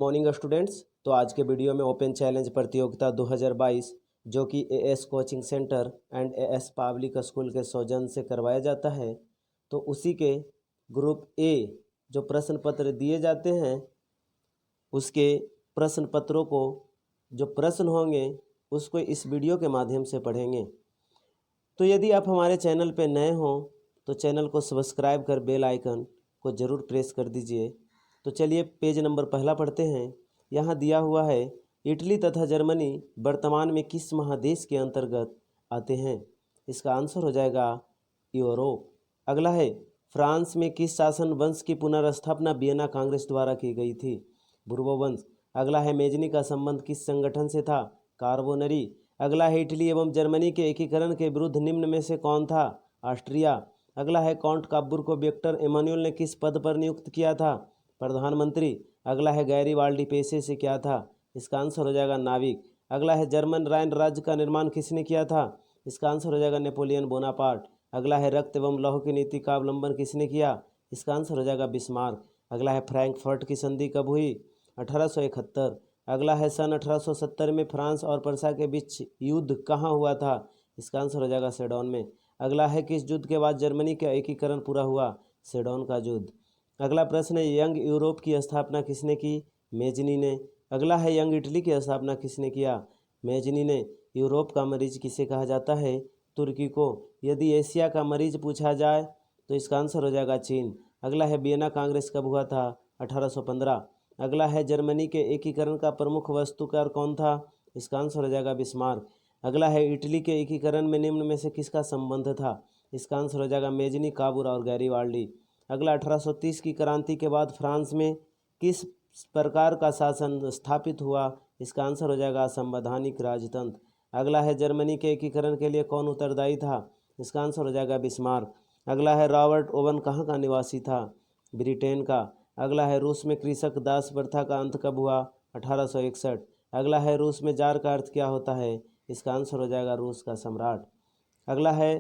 Morning students. तो आज के वीडियो में ओपन चैलेंज प्रतियोगिता 2022 जो कि as coaching centre and as public school के सौजन्य से करवाया जाता है, तो उसी के ग्रुप ए जो प्रश्न पत्र दिए जाते हैं उसके प्रश्न पत्रों को जो प्रश्न होंगे उसको इस वीडियो के माध्यम से पढ़ेंगे। तो यदि आप हमारे चैनल पर नए हों तो चैनल को सब्सक्राइब कर बेल आइकन को ज़रूर प्रेस कर दीजिए। तो चलिए पेज नंबर पहला पढ़ते हैं। यहाँ दिया हुआ है, इटली तथा जर्मनी वर्तमान में किस महादेश के अंतर्गत आते हैं? इसका आंसर हो जाएगा यूरोप। अगला है, फ्रांस में किस शासन वंश की पुनर्स्थापना वियना कांग्रेस द्वारा की गई थी? बुर्बो वंश। अगला है, मेजनी का संबंध किस संगठन से था? कार्बोनरी। अगला है, इटली एवं जर्मनी के एकीकरण के विरुद्ध निम्न में से कौन था? ऑस्ट्रिया। अगला है, काउंट काबूर को विक्टर एमानुएल ने किस पद पर नियुक्त किया था? प्रधानमंत्री। अगला है, गैरीबाल्डी पेशे से क्या था? इसका आंसर हो जाएगा नाविक। अगला है, जर्मन राइन राज्य का निर्माण किसने किया था? इसका आंसर हो जाएगा नेपोलियन बोनापार्ट। अगला है, रक्त एवं लौह की नीति का अवलंबन किसने किया? इसका आंसर हो जाएगा बिस्मार्क। अगला है, फ्रैंकफर्ट की संधि कब हुई? 1871। अगला है, सन 1870 में फ्रांस और प्रसा के बीच युद्ध कहाँ हुआ था? इसका आंसर हो जाएगा सेडोन में। अगला है, किस युद्ध के बाद जर्मनी का एकीकरण पूरा हुआ? सेडोन का युद्ध। अगला प्रश्न है, यंग यूरोप की स्थापना किसने की? मेजनी ने। अगला है, यंग इटली की स्थापना किसने किया? मेजनी ने। यूरोप का मरीज किसे कहा जाता है? तुर्की को। यदि एशिया का मरीज पूछा जाए तो इसका आंसर हो जाएगा चीन। अगला है, वियना कांग्रेस कब हुआ था? 1815। अगला है, जर्मनी के एकीकरण का प्रमुख वास्तुकार कौन था? इसका आंसर हो जाएगा बिस्मार्क। अगला है, इटली के एकीकरण में निम्न में से किसका संबंध था? इसका आंसर हो जाएगा मेजनी, काबूर और गैरीबाल्डी। अगला, 1830 की क्रांति के बाद फ्रांस में किस प्रकार का शासन स्थापित हुआ? इसका आंसर हो जाएगा संवैधानिक राजतंत्र। अगला है, जर्मनी के एकीकरण के लिए कौन उत्तरदायी था? इसका आंसर हो जाएगा बिस्मार्क। अगला है, रॉबर्ट ओवन कहाँ का निवासी था? ब्रिटेन का। अगला है, रूस में कृषक दास प्रथा का अंत कब हुआ? 1861। अगला है, रूस में जार का अर्थ क्या होता है? इसका आंसर हो जाएगा रूस का सम्राट। अगला है,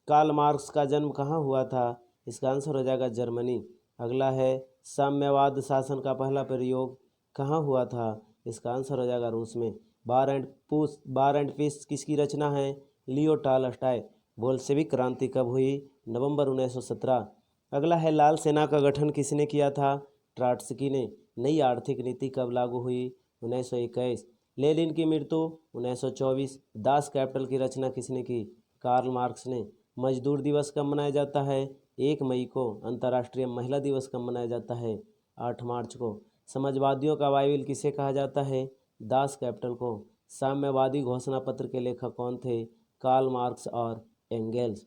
कार्ल मार्क्स का जन्म कहाँ हुआ था? इसका आंसर हो जाएगा जर्मनी। अगला है, साम्यवाद शासन का पहला प्रयोग कहाँ हुआ था? इसका आंसर हो जाएगा रूस में। बार एंड पीस किसकी रचना है? लियो टॉलस्टॉय। बोल्शेविक क्रांति कब हुई? नवंबर 1917। अगला है, लाल सेना का गठन किसने किया था? ट्रॉट्स्की ने। नई आर्थिक नीति कब लागू हुई? 1921। लेनिन की मृत्यु 1924। दास कैपिटल की रचना किसने की? कार्ल मार्क्स ने। मजदूर दिवस कब मनाया जाता है? 1 मई को। अंतर्राष्ट्रीय महिला दिवस कब मनाया जाता है? 8 मार्च को। समाजवादियों का बाइबिल किसे कहा जाता है? दास कैपिटल को। साम्यवादी घोषणा पत्र के लेखक कौन थे? कार्ल मार्क्स और एंगेल्स।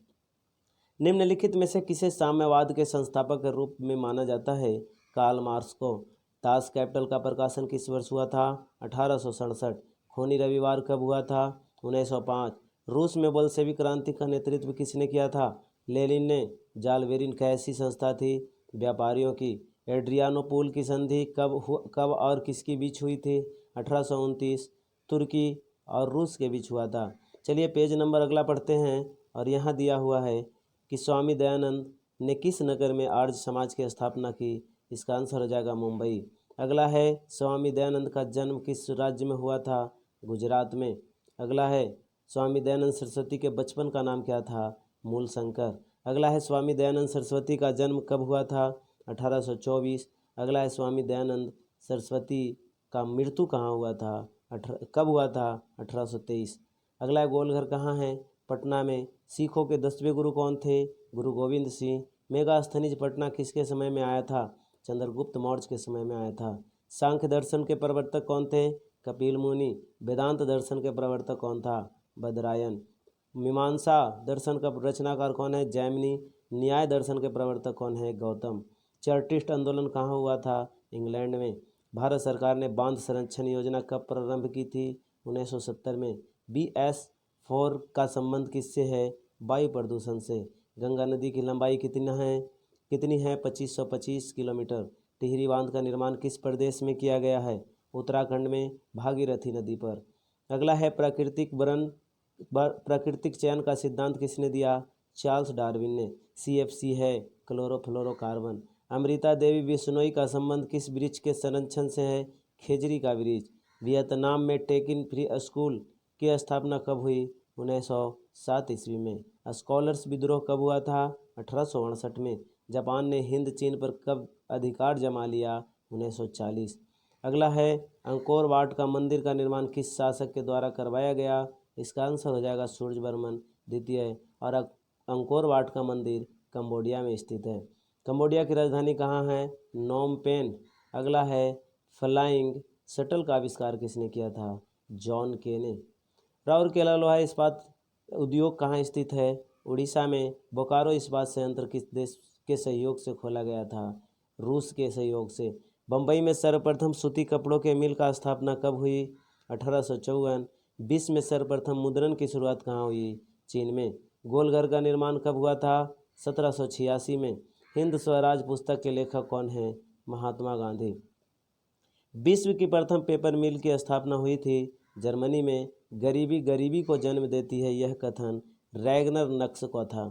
निम्नलिखित में से किसे साम्यवाद के संस्थापक के रूप में माना जाता है? कार्ल मार्क्स को। दास कैपिटल का प्रकाशन किस वर्ष हुआ था? 1867। खूनी रविवार कब हुआ था? 1905। रूस में बोल्शेविक क्रांति का नेतृत्व किसने किया था? लेनिन ने। जालबेरिन कैसी संस्था थी? व्यापारियों की। एड्रियानोपुल की संधि कब और किसके बीच हुई थी? 1829। तुर्की और रूस के बीच हुआ था। चलिए पेज नंबर अगला पढ़ते हैं। और यहाँ दिया हुआ है कि स्वामी दयानंद ने किस नगर में आर्य समाज की स्थापना की? इसका आंसर हो जाएगा मुंबई। अगला है, स्वामी दयानंद का जन्म किस राज्य में हुआ था? गुजरात में। अगला है, स्वामी दयानंद सरस्वती के बचपन का नाम क्या था? मूलशंकर। अगला है, स्वामी दयानंद सरस्वती का जन्म कब हुआ था? 1824। अगला है, स्वामी दयानंद सरस्वती का मृत्यु कहाँ हुआ था? कब हुआ था? 1823। अगला है, गोलघर कहाँ है? पटना में। सिखों के 10वें गुरु कौन थे? गुरु गोविंद सिंह। मेगास्थनीज पटना किसके समय में आया था? चंद्रगुप्त मौर्य के समय में आया था। सांख्य दर्शन के प्रवर्तक कौन थे? कपिल मुनि। वेदांत दर्शन के प्रवर्तक कौन था? बदरायन। मीमांसा दर्शन का रचनाकार कौन है? जैमिनी। न्याय दर्शन के प्रवर्तक कौन है? गौतम। चार्टिस्ट आंदोलन कहाँ हुआ था? इंग्लैंड में। भारत सरकार ने बांध संरक्षण योजना कब प्रारंभ की थी? 1970 में। BS4 का संबंध किससे है? वायु प्रदूषण से। गंगा नदी की लंबाई कितनी है? 2525 किलोमीटर। टिहरी बांध का निर्माण किस प्रदेश में किया गया है? उत्तराखंड में, भागीरथी नदी पर। अगला है, प्राकृतिक चयन का सिद्धांत किसने दिया? चार्ल्स डार्विन ने। CFC है क्लोरोफ्लोरोकार्बन। अमृता देवी बिश्नोई का संबंध किस वृक्ष के संरक्षण से है? खेजरी का ब्रिज। वियतनाम में टेकिन फ्री स्कूल की स्थापना कब हुई? 1907 ईस्वी में। स्कॉलर्स विद्रोह कब हुआ था? 1868 में। जापान ने हिंद चीन पर कब अधिकार जमा लिया? 1940। अगला है अंकोर वाट का मंदिर का निर्माण किस शासक के द्वारा करवाया गया? इसका आंसर हो जाएगा सूर्यवर्मन द्वितीय। और अंकोर वाट का मंदिर कंबोडिया में स्थित है। कंबोडिया की राजधानी कहाँ है? Phnom Penh. अगला है फ्लाइंग शटल का आविष्कार किसने किया था? जॉन के ने। राउरकेला लोहा इस्पात उद्योग कहाँ स्थित है? उड़ीसा में। बोकारो इस्पात संयंत्र किस देश के सहयोग से खोला गया था? रूस के सहयोग से। बम्बई में सर्वप्रथम सूती कपड़ों के मिल का स्थापना कब हुई? 1854। विश्व में सर्वप्रथम मुद्रण की शुरुआत कहाँ हुई? चीन में। गोलघर का निर्माण कब हुआ था? 1786 में। हिंद स्वराज पुस्तक के लेखक कौन हैं? महात्मा गांधी। विश्व की प्रथम पेपर मिल की स्थापना हुई थी जर्मनी में। गरीबी गरीबी को जन्म देती है, यह कथन रैगनर नक्स को था।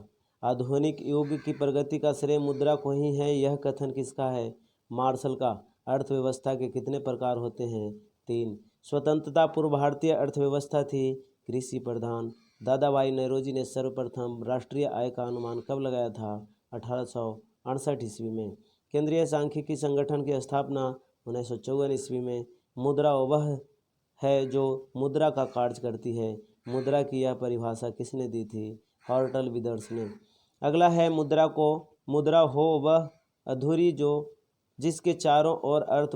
आधुनिक युग की प्रगति का श्रेय मुद्रा को ही है, यह कथन किसका है? मार्शल का। अर्थव्यवस्था के कितने प्रकार होते हैं? 3। स्वतंत्रता पूर्व भारतीय अर्थव्यवस्था थी कृषि प्रधान। दादा भाई नौरोजी ने सर्वप्रथम राष्ट्रीय आय का अनुमान कब लगाया था? 1868 ईस्वी में। केंद्रीय सांख्यिकी संगठन की स्थापना 1954 ईस्वी में। मुद्रा वह है जो मुद्रा का कार्य करती है। मुद्रा की यह परिभाषा किसने दी थी? हॉर्टल विदर्स ने। अगला है मुद्रा हो वह अधूरी जो जिसके चारों ओर अर्थ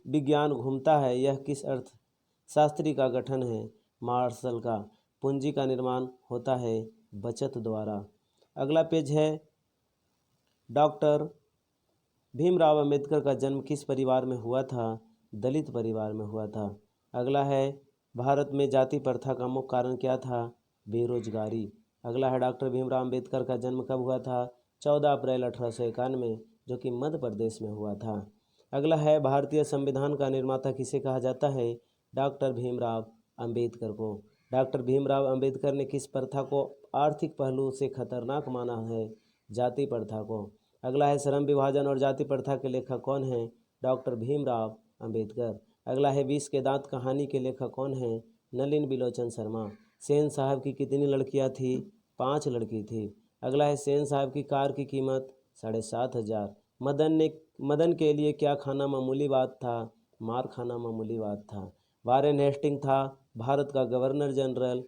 विज्ञान घूमता है, यह किस अर्थ शास्त्री का गठन है? मार्शल का। पूंजी का निर्माण होता है बचत द्वारा। अगला पेज है डॉक्टर भीमराव अंबेडकर का जन्म किस परिवार में हुआ था? दलित परिवार में हुआ था। अगला है भारत में जाति प्रथा का मुख्य कारण क्या था? बेरोजगारी। अगला है डॉक्टर भीमराव अंबेडकर का जन्म कब हुआ था? 14 अप्रैल 1891 जो कि मध्य प्रदेश में हुआ था। अगला है भारतीय संविधान का निर्माता किसे कहा जाता है? डॉक्टर भीमराव अंबेडकर को। डॉक्टर भीमराव अंबेडकर ने किस प्रथा को आर्थिक पहलू से खतरनाक माना है? जाति प्रथा को। अगला है श्रम विभाजन और जाति प्रथा के लेखक कौन हैं? डॉक्टर भीमराव अंबेडकर। अगला है विष के दांत कहानी के लेखक कौन हैं? नलिन बिलोचन शर्मा। सेन साहब की कितनी लड़कियां थी? 5 लड़की थी। अगला है सेन साहब की कार की कीमत 7,500। मदन के लिए क्या खाना मामूली बात था? मार खाना मामूली बात था। वारेन हेस्टिंग था भारत का गवर्नर जनरल।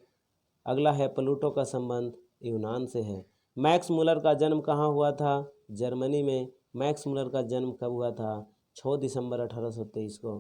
अगला है प्लूटो का संबंध यूनान से है। मैक्स मुलर का जन्म कहाँ हुआ था? जर्मनी में। मैक्स मुलर का जन्म कब हुआ था? 6 दिसंबर 1823 को।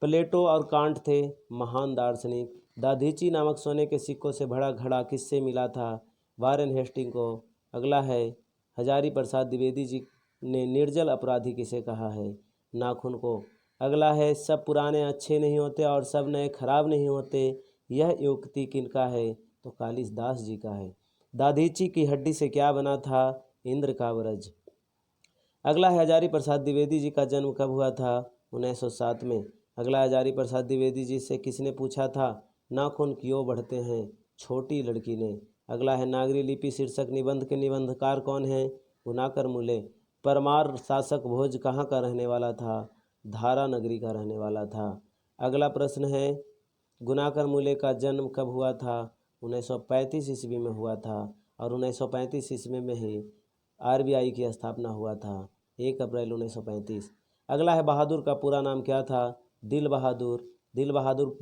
प्लेटो और कांट थे महान दार्शनिक। दाधीची नामक सोने के सिक्कों से भरा घड़ा किससे मिला था? वारेन हेस्टिंग को। अगला है हजारी प्रसाद द्विवेदी जी ने निर्जल अपराधी किसे कहा है? नाखून को। अगला है सब पुराने अच्छे नहीं होते और सब नए खराब नहीं होते, यह युक्ति किनका है? तो कालिदास जी का है। दाधीची की हड्डी से क्या बना था? इंद्र का वज्र। अगला है हजारी प्रसाद द्विवेदी जी का जन्म कब हुआ था? 1907 में। अगला हजारी प्रसाद द्विवेदी जी से किसने पूछा था नाखून क्यों बढ़ते हैं? छोटी लड़की ने। अगला है नागरी लिपि शीर्षक निबंध के निबंधकार कौन है? गुनाकर मूले। परमार शासक भोज कहाँ का रहने वाला था? धारा नगरी का रहने वाला था। अगला प्रश्न है गुनाकर मूले का जन्म कब हुआ था? 1935 ईस्वी में हुआ था और 1935 ईस्वी में ही आरबीआई की स्थापना हुआ था 1 अप्रैल 1935। अगला है बहादुर का पूरा नाम क्या था? दिल बहादुर।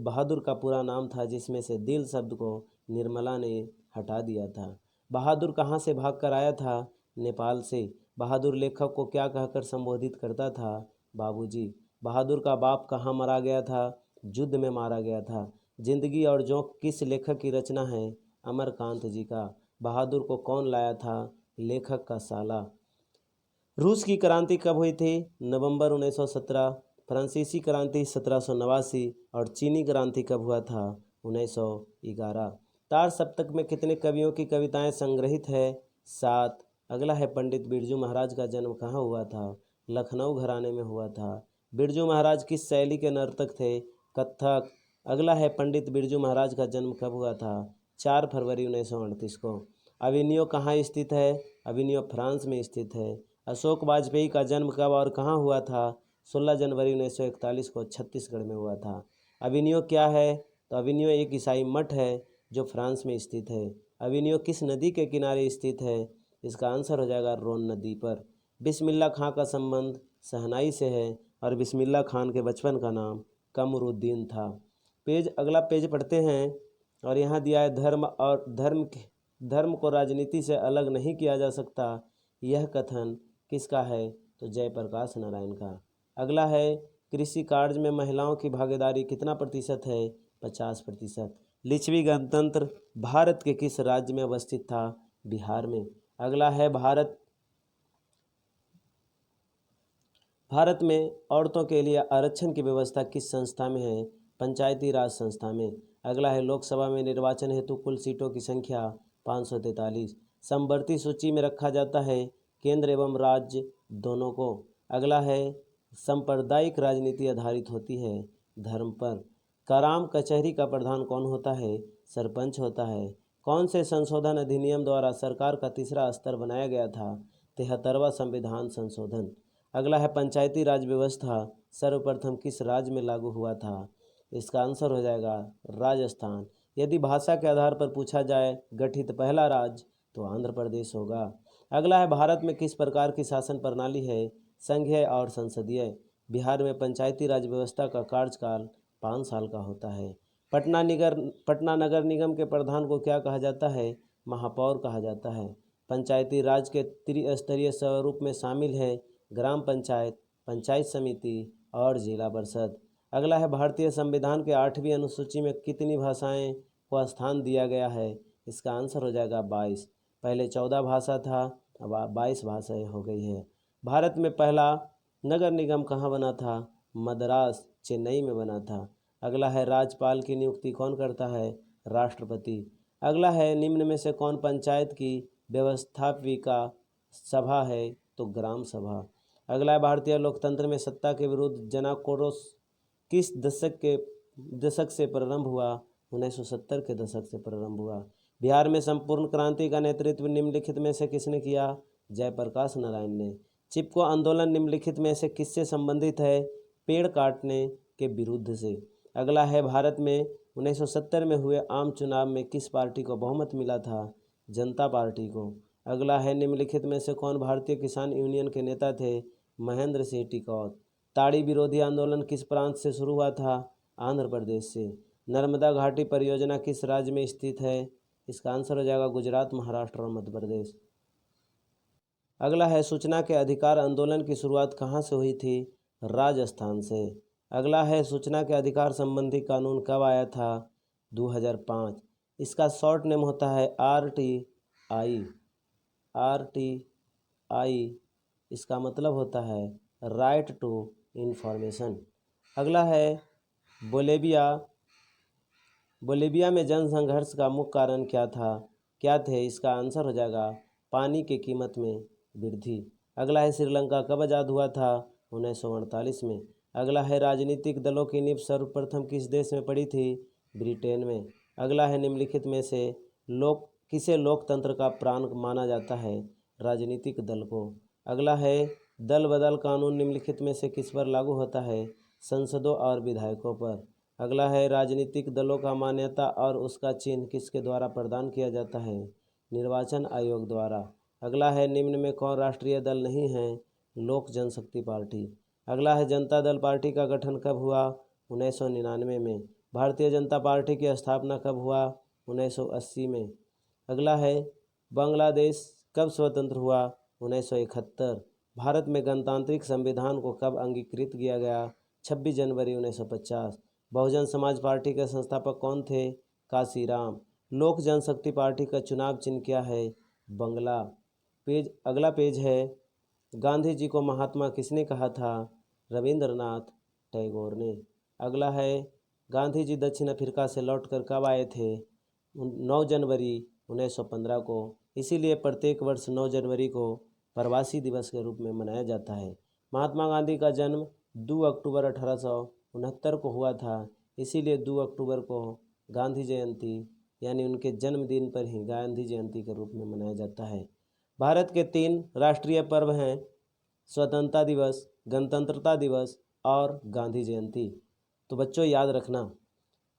बहादुर का पूरा नाम था जिसमें से दिल शब्द को निर्मला ने हटा दिया था। बहादुर कहाँ से भाग कर आया था? नेपाल से। बहादुर लेखक को क्या कहकर संबोधित करता था? बाबूजी। बहादुर का बाप कहाँ मारा गया था? युद्ध में मारा गया था। जिंदगी और जोंक किस लेखक की रचना है? अमरकांत जी का। बहादुर को कौन लाया था? लेखक का साला। रूस की क्रांति कब हुई थी? नवंबर 1917। फ्रांसीसी क्रांति 1789 और चीनी क्रांति कब हुआ था? 1911। तार सप्तक में कितने कवियों की कविताएं संग्रहित है? 7। अगला है पंडित बिरजू महाराज का जन्म कहाँ हुआ था? लखनऊ घराने में हुआ था। बिरजू महाराज किस शैली के नर्तक थे? कथक। अगला है पंडित बिरजू महाराज का जन्म कब हुआ था? 4 फरवरी 1938 को। अविनियो कहाँ स्थित है? अविनियो फ्रांस में स्थित है। अशोक वाजपेयी का जन्म कब और कहाँ हुआ था? 16 जनवरी 1941 को छत्तीसगढ़ में हुआ था। अविनियो क्या है? तो अविनियो एक ईसाई मठ है जो फ्रांस में स्थित है। अविनियो किस नदी के किनारे स्थित है? इसका आंसर हो जाएगा रोन नदी पर। बिस्मिल्लाह खां का संबंध शहनाई से है और बिस्मिल्लाह खान के बचपन का नाम कमरुद्दीन था। अगला पेज पढ़ते हैं और यहाँ दिया है धर्म को राजनीति से अलग नहीं किया जा सकता। यह कथन किसका है? तो जयप्रकाश नारायण का। अगला है कृषि कार्य में महिलाओं की भागीदारी कितना प्रतिशत है? 50%। लिच्छवी गणतंत्र भारत के किस राज्य में अवस्थित था? बिहार में। अगला है भारत में औरतों के लिए आरक्षण की व्यवस्था किस संस्था में है? पंचायती राज संस्था में। अगला है लोकसभा में निर्वाचन हेतु कुल सीटों की संख्या 543। समवर्ती सूची में रखा जाता है केंद्र एवं राज्य दोनों को। अगला है सांप्रदायिक राजनीति आधारित होती है धर्म पर। कराम कचहरी का प्रधान कौन होता है? सरपंच होता है। कौन से संशोधन अधिनियम द्वारा सरकार का तीसरा स्तर बनाया गया था? 73वां संविधान संशोधन। अगला है पंचायती राज व्यवस्था सर्वप्रथम किस राज्य में लागू हुआ था? इसका आंसर हो जाएगा राजस्थान। यदि भाषा के आधार पर पूछा जाए गठित पहला राज्य तो आंध्र प्रदेश होगा। अगला है भारत में किस प्रकार की शासन प्रणाली है? संघीय और संसदीय। बिहार में पंचायती राज व्यवस्था का कार्यकाल 5 साल का होता है। पटना नगर निगम के प्रधान को क्या कहा जाता है? महापौर कहा जाता है। पंचायती राज के त्रिस्तरीय स्वरूप में शामिल है ग्राम पंचायत, पंचायत समिति और जिला परिषद। अगला है भारतीय संविधान के 8वीं अनुसूची में कितनी भाषाएं को स्थान दिया गया है? इसका आंसर हो जाएगा 22। पहले 14 भाषा था, अब 22 भाषाएं हो गई है। भारत में पहला नगर निगम कहाँ बना था? मद्रास, चेन्नई में बना था। अगला है राज्यपाल की नियुक्ति कौन करता है? राष्ट्रपति। अगला है निम्न में से कौन पंचायत की व्यवस्थापिका सभा है? तो ग्राम सभा। अगला है भारतीय लोकतंत्र में सत्ता के विरुद्ध जनाक्रोश किस दशक से प्रारंभ हुआ? 1970 के दशक से प्रारंभ हुआ। बिहार में संपूर्ण क्रांति का नेतृत्व निम्नलिखित में से किसने किया? जयप्रकाश नारायण ने। चिपको आंदोलन निम्नलिखित में से किससे संबंधित है? पेड़ काटने के विरुद्ध से। अगला है भारत में 1970 में हुए आम चुनाव में किस पार्टी को बहुमत मिला था? जनता पार्टी को। अगला है निम्नलिखित में से कौन भारतीय किसान यूनियन के नेता थे? महेंद्र सिंह टिकैत। ताड़ी विरोधी आंदोलन किस प्रांत से शुरू हुआ था? आंध्र प्रदेश से। नर्मदा घाटी परियोजना किस राज्य में स्थित है? इसका आंसर हो जाएगा गुजरात, महाराष्ट्र और मध्य प्रदेश। अगला है सूचना के अधिकार आंदोलन की शुरुआत कहाँ से हुई थी? राजस्थान से। अगला है सूचना के अधिकार संबंधी कानून कब आया था? 2005। इसका शॉर्ट नेम होता है RTI। इसका मतलब होता है राइट टू इन्फॉर्मेशन। अगला है बोलेविया में जन संघर्ष का मुख्य कारण क्या थे? इसका आंसर हो जाएगा पानी की कीमत में वृद्धि। अगला है श्रीलंका कब आज़ाद हुआ था? 1948 में। अगला है राजनीतिक दलों की नींव सर्वप्रथम किस देश में पड़ी थी? ब्रिटेन में। अगला है निम्नलिखित में से किसे लोकतंत्र का प्राण माना जाता है? राजनीतिक दल को। अगला है दल बदल कानून निम्नलिखित में से किस पर लागू होता है? संसदों और विधायकों पर। अगला है राजनीतिक दलों का मान्यता और उसका चिन्ह किसके द्वारा प्रदान किया जाता है? निर्वाचन आयोग द्वारा। अगला है निम्न में कौन राष्ट्रीय दल नहीं है? लोक जनशक्ति पार्टी। अगला है जनता दल पार्टी का गठन कब हुआ? 1999 में। भारतीय जनता पार्टी की स्थापना कब हुआ? 1980 में। अगला है बांग्लादेश कब स्वतंत्र हुआ? 1971। भारत में गणतांत्रिक संविधान को कब अंगीकृत किया गया? 26 जनवरी 1950। बहुजन समाज पार्टी के संस्थापक कौन थे? काशीराम। लोक जनशक्ति पार्टी का चुनाव चिन्ह क्या है? बंगला। अगला पेज है गांधी जी को महात्मा किसने कहा था? रविंद्रनाथ टैगोर ने। अगला है गांधी जी दक्षिण अफ्रीका से लौटकर कब आए थे? 9 जनवरी 1915 को। इसीलिए प्रत्येक वर्ष 9 जनवरी को प्रवासी दिवस के रूप में मनाया जाता है। महात्मा गांधी का जन्म 2 अक्टूबर 1869 को हुआ था। इसीलिए 2 अक्टूबर को गांधी जयंती यानी उनके जन्मदिन पर ही गांधी जयंती के रूप में मनाया जाता है। भारत के 3 राष्ट्रीय पर्व हैं स्वतंत्रता दिवस, गणतंत्रता दिवस और गांधी जयंती। तो बच्चों याद रखना।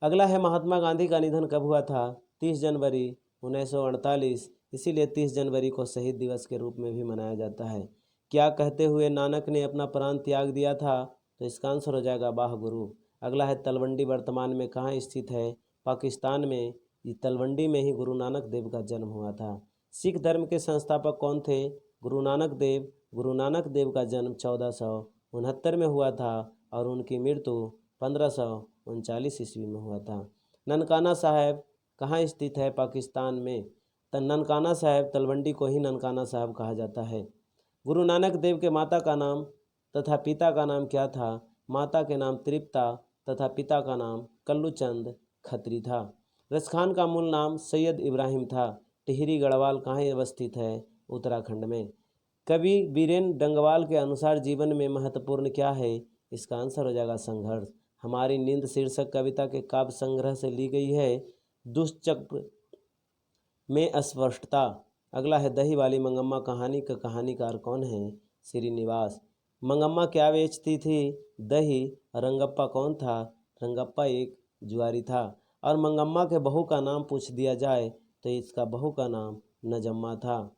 अगला है महात्मा गांधी का निधन कब हुआ था? 30 जनवरी 1948। इसीलिए 30 जनवरी को शहीद दिवस के रूप में भी मनाया जाता है। क्या कहते हुए नानक ने अपना प्राण त्याग दिया था? तो इसका आंसर हो जाएगा वाह गुरु। अगला है तलवंडी वर्तमान में कहाँ स्थित है? पाकिस्तान में। ये तलवंडी में ही गुरु नानक देव का जन्म हुआ था। सिख धर्म के संस्थापक कौन थे? गुरु नानक देव। गुरु नानक देव का जन्म 1469 में हुआ था और उनकी मृत्यु 1539 ईस्वी में हुआ था। ननकाना साहब कहाँ स्थित है? पाकिस्तान में। ननकाना साहब तलवंडी को ही ननकाना साहब कहा जाता है। गुरु नानक देव के माता का नाम तथा पिता का नाम क्या था? माता के नाम तृप्ता तथा पिता का नाम कल्लूचंद खत्री था। रसखान का मूल नाम सैयद इब्राहिम था। टिहरी गढ़वाल कहाँ अवस्थित है? उत्तराखंड में। कवि बीरेन डंगवाल के अनुसार जीवन में महत्वपूर्ण क्या है? इसका आंसर हो जाएगा संघर्ष। हमारी नींद शीर्षक कविता के काव्य संग्रह से ली गई है। दुष्चक्र में अस्पष्टता। अगला है दही वाली मंगम्मा कहानी का कहानीकार कौन है? श्रीनिवास। मंगम्मा क्या बेचती थी? दही। रंगप्पा कौन था? रंगप्पा एक जुआरी था। और मंगम्मा के बहू का नाम पूछ दिया जाए तो इसका बहू का नाम नजम्मा था।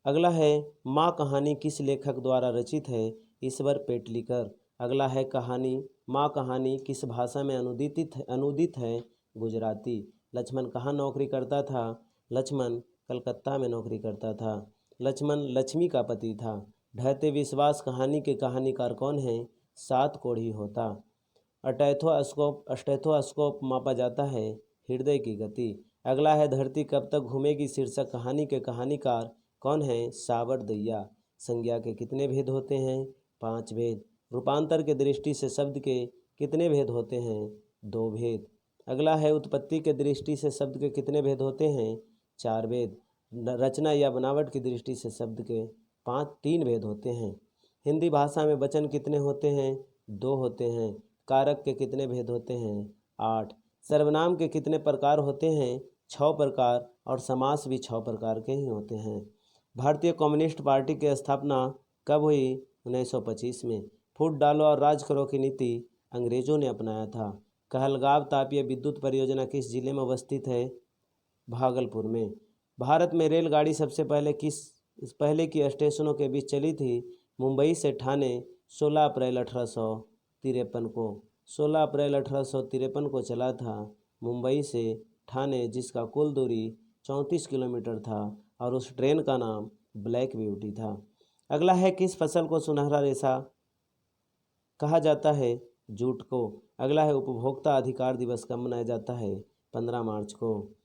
अगला है माँ कहानी किस लेखक द्वारा रचित है? ईश्वर पेटलीकर। अगला है कहानी माँ कहानी किस भाषा में अनुदित है? गुजराती। लक्ष्मण कहाँ नौकरी करता था? लक्ष्मण कलकत्ता में नौकरी करता था। लक्ष्मण लक्ष्मी का पति था। ढहते विश्वास कहानी के कहानीकार कौन है? सात कोढ़ी होता। स्टेथोस्कोप मापा जाता है हृदय की गति। अगला है धरती कब तक घूमेगी शीर्षक कहानी के कहानीकार कौन है? साबर दैया। संज्ञा के कितने भेद होते हैं? 5 भेद। रूपांतर के दृष्टि से शब्द के कितने भेद होते हैं? 2 भेद। अगला है उत्पत्ति के दृष्टि से शब्द के कितने भेद होते हैं? 4 भेद। रचना या बनावट की दृष्टि से शब्द के 3 भेद होते हैं। हिंदी भाषा में वचन कितने होते हैं? 2 होते हैं। कारक के कितने भेद होते हैं? 8। सर्वनाम के कितने प्रकार होते हैं? 6 प्रकार। और समास भी 6 प्रकार के ही होते हैं। भारतीय कम्युनिस्ट पार्टी की स्थापना कब हुई? 1925 में। फूट डालो और राज करो की नीति अंग्रेजों ने अपनाया था। कहलगांव तापीय विद्युत परियोजना किस जिले में अवस्थित है? भागलपुर में। भारत में रेलगाड़ी सबसे पहले की स्टेशनों के बीच चली थी? मुंबई से ठाणे 16 अप्रैल 1853 को। 16 अप्रैल 1853 को चला था मुंबई से ठाणे, जिसका कुल दूरी 34 किलोमीटर था और उस ट्रेन का नाम ब्लैक ब्यूटी था। अगला है किस फसल को सुनहरा रेशा कहा जाता है? जूट को। अगला है उपभोक्ता अधिकार दिवस कब मनाया जाता है? 15 मार्च को।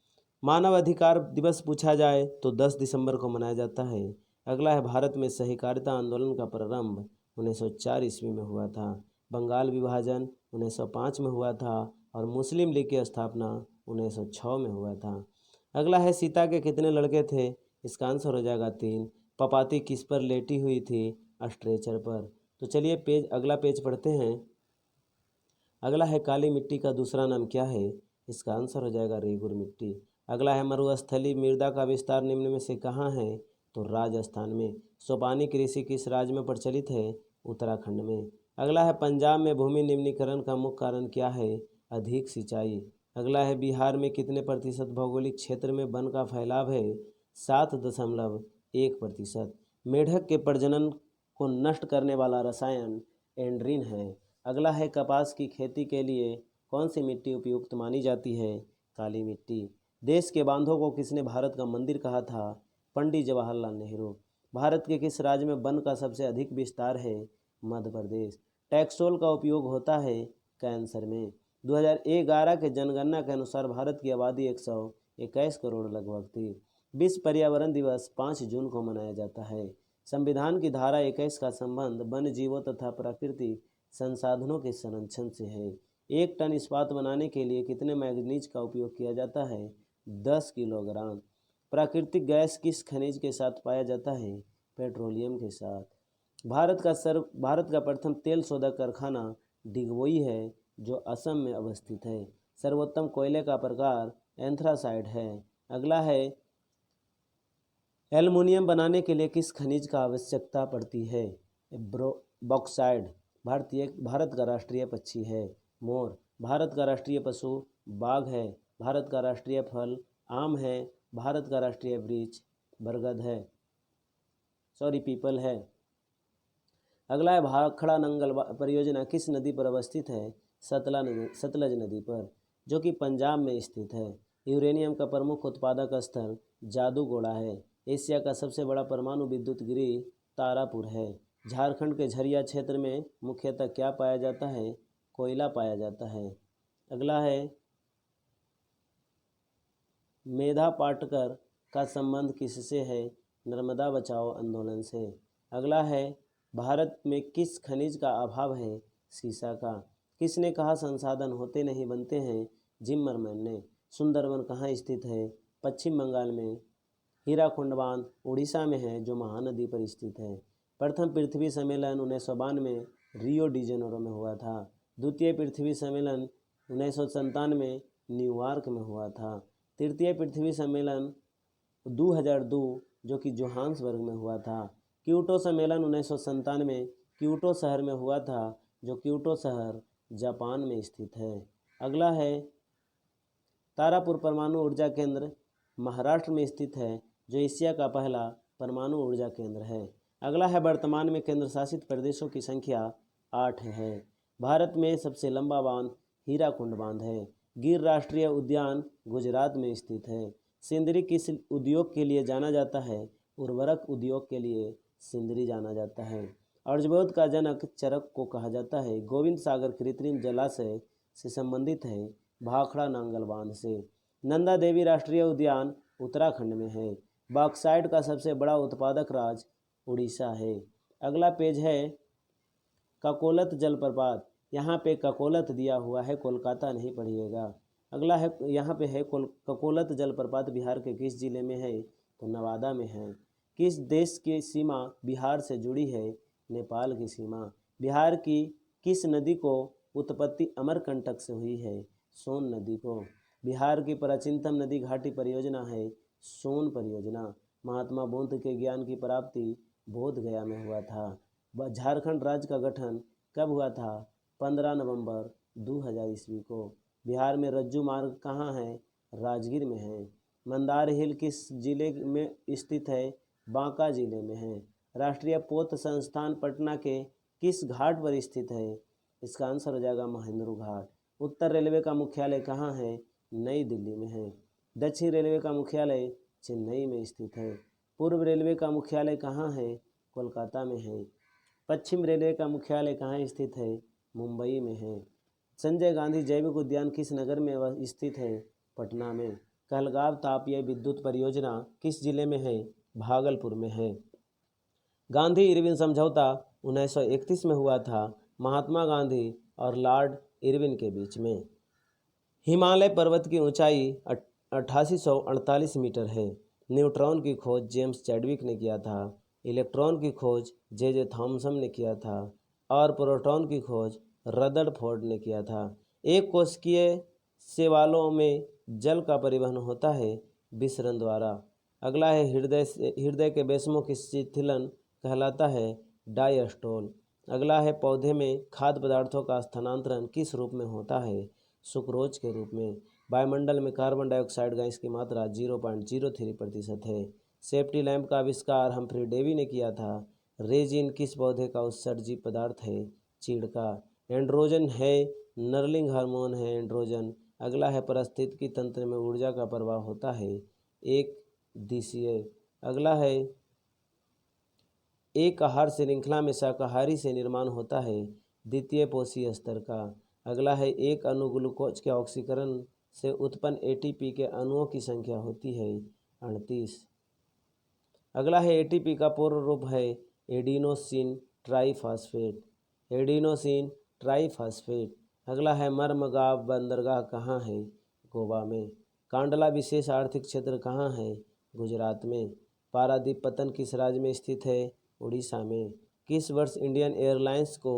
मानव अधिकार दिवस पूछा जाए तो 10 दिसंबर को मनाया जाता है। अगला है भारत में सहकारिता आंदोलन का प्रारंभ 1904 ईस्वी में हुआ था। बंगाल विभाजन 1905 में हुआ था और मुस्लिम लीग की स्थापना 1906 में हुआ था। अगला है सीता के कितने लड़के थे? इसका आंसर हो जाएगा 3। पपाती किस पर लेटी हुई थी? स्ट्रेचर पर। तो चलिए अगला पेज पढ़ते हैं। अगला है काली मिट्टी का दूसरा नाम क्या है? इसका आंसर हो जाएगा रेगुर मिट्टी। अगला है मरुस्थलीय मृदा का विस्तार निम्न में से कहाँ है? तो राजस्थान में। सोपानी कृषि किस राज्य में प्रचलित है? उत्तराखंड में। अगला है पंजाब में भूमि निम्नीकरण का मुख्य कारण क्या है? अधिक सिंचाई। अगला है बिहार में कितने प्रतिशत भौगोलिक क्षेत्र में वन का फैलाव है? 7.1%। मेढक के प्रजनन को नष्ट करने वाला रसायन एंड्रीन है। अगला है कपास की खेती के लिए कौन सी मिट्टी उपयुक्त मानी जाती है? काली मिट्टी। देश के बांधों को किसने भारत का मंदिर कहा था? पंडित जवाहरलाल नेहरू। भारत के किस राज्य में वन का सबसे अधिक विस्तार है? मध्य प्रदेश। टैक्सोल का उपयोग होता है कैंसर में। 2011 के जनगणना के अनुसार भारत की आबादी 121 करोड़ लगभग थी। विश्व पर्यावरण दिवस 5 जून को मनाया जाता है। संविधान की धारा 21 का संबंध वन्य जीवों तथा प्राकृतिक संसाधनों के संरक्षण से है। 1 टन इस्पात बनाने के लिए कितने मैग्नीज का उपयोग किया जाता है? 10 किलोग्राम। प्राकृतिक गैस किस खनिज के साथ पाया जाता है? पेट्रोलियम के साथ। भारत का प्रथम तेल शोधक कारखाना डिगबोई है जो असम में अवस्थित है। सर्वोत्तम कोयले का प्रकार एंथ्रासाइट है। अगला है एल्युमिनियम बनाने के लिए किस खनिज का आवश्यकता पड़ती है? बॉक्साइड भारत का राष्ट्रीय पक्षी है। मोर भारत का राष्ट्रीय पशु बाघ है। भारत का राष्ट्रीय फल आम है। भारत का राष्ट्रीय वृक्ष बरगद है, पीपल है। अगला है भाखड़ा नंगल परियोजना किस नदी पर अवस्थित है? सतलज नदी पर, जो कि पंजाब में स्थित है। यूरेनियम का प्रमुख उत्पादक स्थल जादूगोड़ा है। एशिया का सबसे बड़ा परमाणु विद्युत गृह तारापुर है। झारखंड के झरिया क्षेत्र में मुख्यतः क्या पाया जाता है? कोयला पाया जाता है। अगला है मेधा पाटकर का संबंध किससे है? नर्मदा बचाओ आंदोलन से। अगला है भारत में किस खनिज का अभाव है? सीसा का। किसने कहा संसाधन होते नहीं बनते हैं? जिम्मरमैन ने। सुंदरवन कहाँ स्थित है? पश्चिम बंगाल में। हीराकुंड बांध उड़ीसा में है, जो महानदी पर स्थित है। प्रथम पृथ्वी सम्मेलन 1992 में रियो डी जेनेरो में हुआ था। द्वितीय पृथ्वी सम्मेलन 1997 न्यूयॉर्क में हुआ था। तृतीय पृथ्वी सम्मेलन 2002 जो कि जोहान्सबर्ग में हुआ था। क्योटो सम्मेलन 1997 क्योटो शहर में हुआ था, जो क्योटो शहर जापान में स्थित है। अगला है तारापुर परमाणु ऊर्जा केंद्र महाराष्ट्र में स्थित है, जो एशिया का पहला परमाणु ऊर्जा केंद्र है। अगला है वर्तमान में केंद्र शासित प्रदेशों की संख्या 8 है। भारत में सबसे लंबा बांध हीराकुंड बांध है। गिर राष्ट्रीय उद्यान गुजरात में स्थित है। सिंदरी किस उद्योग के लिए जाना जाता है? उर्वरक उद्योग के लिए सिंदरी जाना जाता है। अर्जबोध का जनक चरक को कहा जाता है। गोविंद सागर कृत्रिम जलाशय से संबंधित है, भाखड़ा नांगल बांध से। नंदा देवी राष्ट्रीय उद्यान उत्तराखंड में है। बॉक्साइट का सबसे बड़ा उत्पादक राज्य उड़ीसा है। अगला पेज है ककोलत जलप्रपात। यहाँ पे ककोलत दिया हुआ है, कोलकाता नहीं पढ़िएगा। अगला है यहाँ पे है ककोलत जलप्रपात बिहार के किस जिले में है? तो नवादा में है। किस देश की सीमा बिहार से जुड़ी है? नेपाल की सीमा। बिहार की किस नदी को उत्पत्ति अमरकंटक से हुई है? सोन नदी को। बिहार की प्राचीनतम नदी घाटी परियोजना है सोन परियोजना। महात्मा बुद्ध के ज्ञान की प्राप्ति बोध गया में हुआ था। झारखंड राज्य का गठन कब हुआ था? 15 नवंबर 2000 ईस्वी को। बिहार में रज्जू मार्ग कहाँ है? राजगीर में है। मंदार हिल किस जिले में स्थित है? बांका जिले में है। राष्ट्रीय पोत संस्थान पटना के किस घाट पर स्थित है? इसका आंसर हो जाएगा महेंद्रू घाट। उत्तर रेलवे का मुख्यालय कहाँ है? नई दिल्ली में है। दक्षिण रेलवे का मुख्यालय चेन्नई में स्थित है। पूर्व रेलवे का मुख्यालय कहाँ है? कोलकाता में है। पश्चिम रेलवे का मुख्यालय कहाँ स्थित है? मुंबई में है। संजय गांधी जैविक उद्यान किस नगर में स्थित है? पटना में। कहलगांव तापीय विद्युत परियोजना किस जिले में है? भागलपुर में है। गांधी इरविन समझौता 1931 में हुआ था, महात्मा गांधी और लॉर्ड इरविन के बीच में। हिमालय पर्वत की ऊंचाई 8848 मीटर है। न्यूट्रॉन की खोज जेम्स चैडविक ने किया था। इलेक्ट्रॉन की खोज जे थॉमसन ने किया था और प्रोटॉन की खोज रदरफोर्ड ने किया था। एक कोशिकीय शैवालों में जल का परिवहन होता है विसरण द्वारा। अगला है हृदय के बेस्मों की शिथिलन कहलाता है डायस्टोल। अगला है पौधे में खाद्य पदार्थों का स्थानांतरण किस रूप में होता है? सुक्रोज के रूप में। वायुमंडल में कार्बन डाइऑक्साइड गैस की मात्रा 0.03% है। सेफ्टी लैंप का आविष्कार हम्फ्री डेवी ने किया था। रेजिन किस पौधे का उत्सर्जी पदार्थ है? चीड़ का। एंड्रोजन है नर्लिंग हार्मोन है एंड्रोजन। अगला है पारिस्थितिकी तंत्र में ऊर्जा का प्रवाह होता है एक दिशीय। अगला है एक आहार श्रृंखला में शाकाहारी से निर्माण होता है द्वितीय पोषीय स्तर का। अगला है एक अणु ग्लूकोज के ऑक्सीकरण से उत्पन्न एटीपी के अणुओं की संख्या होती है 38। अगला है एटीपी का पूर्ण रूप है एडिनोसिन ट्राइफॉस्फेट। Adenosine triphosphate. अगला है मर्मगांव बंदरगाह कहाँ है? गोवा में। कांडला विशेष आर्थिक क्षेत्र कहाँ है? गुजरात में। पारादीप पत्तन किस राज्य में स्थित है? उड़ीसा में। किस वर्ष इंडियन एयरलाइंस को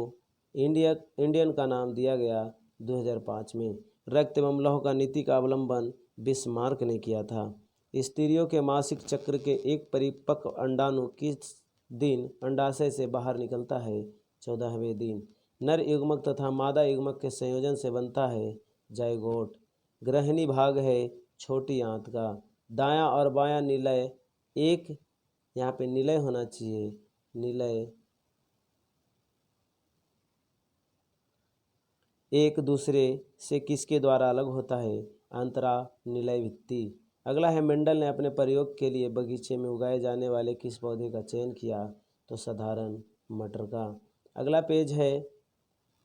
इंडियन का नाम दिया गया? 2005 में। रक्त एवं लौह का नीति का अवलंबन बिस्मार्क ने किया था। स्त्रियों के मासिक चक्र के एक परिपक्व अंडाणु किस दिन अंडाशय से बाहर निकलता है? 14वें दिन। नर युग्मक तथा मादा युग्मक के संयोजन से बनता है जाइगोट। ग्रहणी भाग है छोटी आंत का। दायां और बायां निलय एक, यहाँ पे निलय होना चाहिए, निलय एक दूसरे से किसके द्वारा अलग होता है? अंतरा निलय भित्ति। अगला है मेंडल ने अपने प्रयोग के लिए बगीचे में उगाए जाने वाले किस पौधे का चयन किया? तो साधारण मटर का। अगला पेज है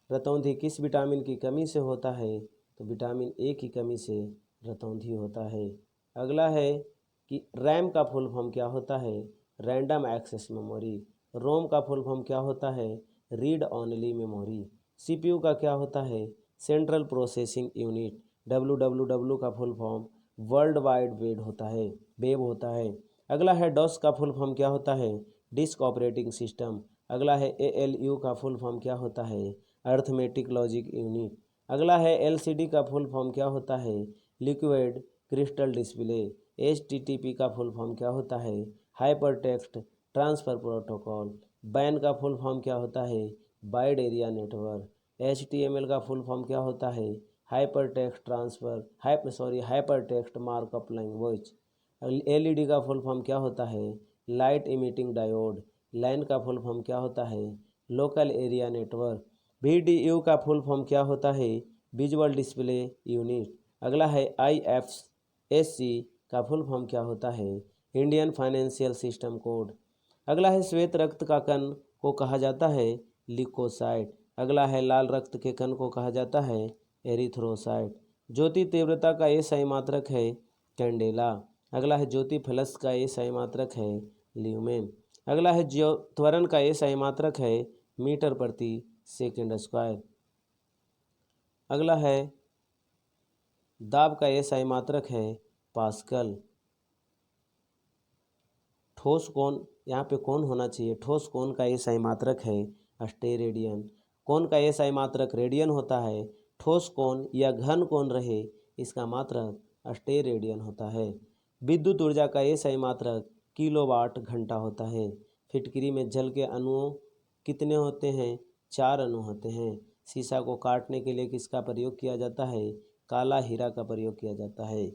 रतौंधी किस विटामिन की कमी से होता है? तो विटामिन ए की कमी से रतौंधी होता है। अगला है कि रैम का फुल फॉर्म क्या होता है? Random access memory. रोम का फुल फॉर्म क्या होता है? Read only memory. सीपीयू का क्या होता है? Central processing unit. डब्ल्यू का full form world wide web होता है। अगला है डॉस का फुल फॉर्म क्या होता है? Disk operating system. अगला है एएलयू का फुल फॉर्म क्या होता है? Arithmetic logic unit. अगला है एलसीडी का फुल फॉर्म क्या होता है? Liquid crystal display. एचटीटीपी का फुल फॉर्म क्या होता है? Hyper text transfer protocol. Ban का फुल फॉर्म क्या होता है? Wide area network. एचटीएमएल का फुल फॉर्म क्या होता है? Hyper text markup language. LED का फुल फॉर्म क्या होता है? Light emitting diode. लैन का फुल फॉर्म क्या होता है? Local area network. वीडीयू का फुल फॉर्म क्या होता है? Visual display unit. अगला है आईएफएससी का फुल फॉर्म क्या होता है? Indian financial system code. अगला है श्वेत रक्त का कण को कहा जाता है? लिकोसाइट। अगला है लाल रक्त के कण को कहा जाता है? एरिथ्रोसाइट। ज्योति तीव्रता का ये सही मात्रक है? कैंडेला। अगला है ज्योति फ्लक्स का ये सही मात्रक है? ल्यूमेन। अगला है त्वरण का ये सही मात्रक है? मीटर प्रति सेकंड स्क्वायर। अगला है दाब का ये सही मात्रक है? पास्कल। ठोस कोण, यहाँ पे कोण होना चाहिए, ठोस कोण का ये सही मात्रक है? अस्टेरेडियन। कोण का ये सही मात्रक रेडियन होता है। ठोस कोण या घन कोण रहे इसका मात्रक अस्टेरेडियन होता है। विद्युत ऊर्जा का ये सही मात्रक किलोवाट घंटा होता है। फिटकरी में जल के अणुओं कितने होते हैं? 4 अणु होते हैं। शीशा को काटने के लिए किसका प्रयोग किया जाता है? काला हीरा का प्रयोग किया जाता है।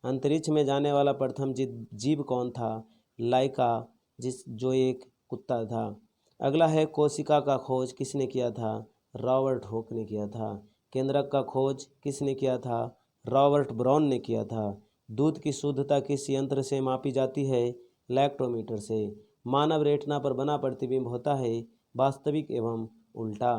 अंतरिक्ष में जाने वाला प्रथम जीव कौन था? लाइका, जो एक कुत्ता था। अगला है कोशिका का खोज किसने किया था? रॉबर्ट हुक ने किया था। केंद्रक का खोज किसने किया था? रॉबर्ट ब्राउन ने किया था। दूध की शुद्धता किस यंत्र से मापी जाती है? लैक्टोमीटर से। मानव रेटिना पर बना प्रतिबिंब होता है वास्तविक एवं उल्टा।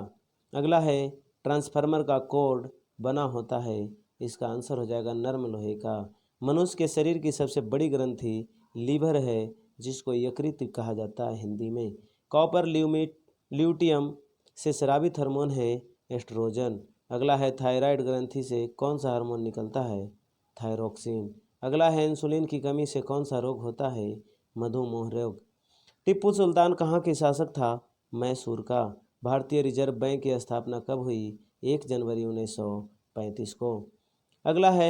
अगला है ट्रांसफार्मर का कोड बना होता है? इसका आंसर हो जाएगा नर्म लोहे का। मनुष्य के शरीर की सबसे बड़ी ग्रंथि लीवर है जिसको यकृत कहा जाता है हिंदी में। कॉपर ल्यूटियम से स्रावित हार्मोन है एस्ट्रोजन। अगला है थायराइड ग्रंथि से कौन सा हार्मोन निकलता है? थायरोक्सिन। अगला है इंसुलिन की कमी से कौन सा रोग होता है? मधुमेह रोग। टीपू सुल्तान कहाँ के शासक था? मैसूर का। भारतीय रिजर्व बैंक की स्थापना कब हुई? 1 जनवरी 1935 को। अगला है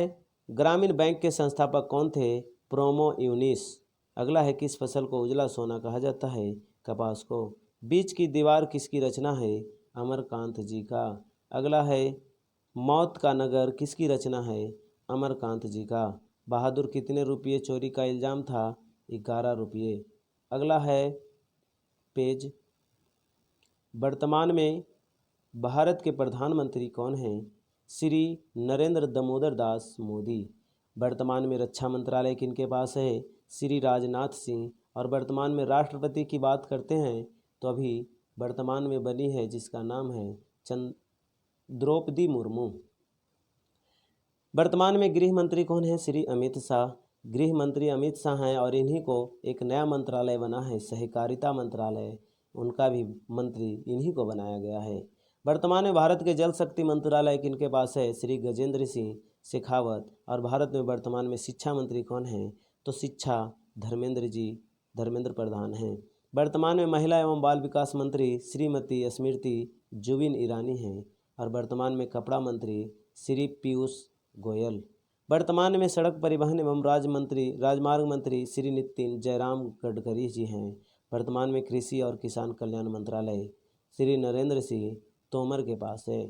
ग्रामीण बैंक के संस्थापक कौन थे? प्रोमो यूनिस। अगला है किस फसल को उजला सोना कहा जाता है? कपास को। बीच की दीवार किसकी रचना है? अमरकांत जी का। अगला है मौत का नगर किसकी रचना है? अमरकांत जी का। बहादुर कितने रुपये चोरी का इल्ज़ाम था? 11 रुपये। अगला है पेज वर्तमान में भारत के प्रधानमंत्री कौन हैं? श्री नरेंद्र दामोदर दास मोदी। वर्तमान में रक्षा मंत्रालय किनके पास है? श्री राजनाथ सिंह। और वर्तमान में राष्ट्रपति की बात करते हैं तो अभी वर्तमान में बनी है जिसका नाम है द्रौपदी मुर्मू। वर्तमान में गृह मंत्री कौन है? श्री अमित शाह। गृह मंत्री अमित शाह हैं और इन्हीं को एक नया मंत्रालय बना है सहकारिता मंत्रालय, उनका भी मंत्री इन्हीं को बनाया गया है। वर्तमान में भारत के जल शक्ति मंत्रालय किनके पास है? श्री गजेंद्र सिंह शेखावत। और भारत में वर्तमान में शिक्षा मंत्री कौन हैं? तो शिक्षा धर्मेंद्र प्रधान हैं। वर्तमान में महिला एवं बाल विकास मंत्री श्रीमती स्मृति जुबिन ईरानी हैं। और वर्तमान में कपड़ा मंत्री श्री पीयूष गोयल। वर्तमान में सड़क परिवहन एवं राजमार्ग मंत्री श्री नितिन जयराम गडकरी जी हैं। वर्तमान में कृषि और किसान कल्याण मंत्रालय श्री नरेंद्र सिंह तोमर के पास है।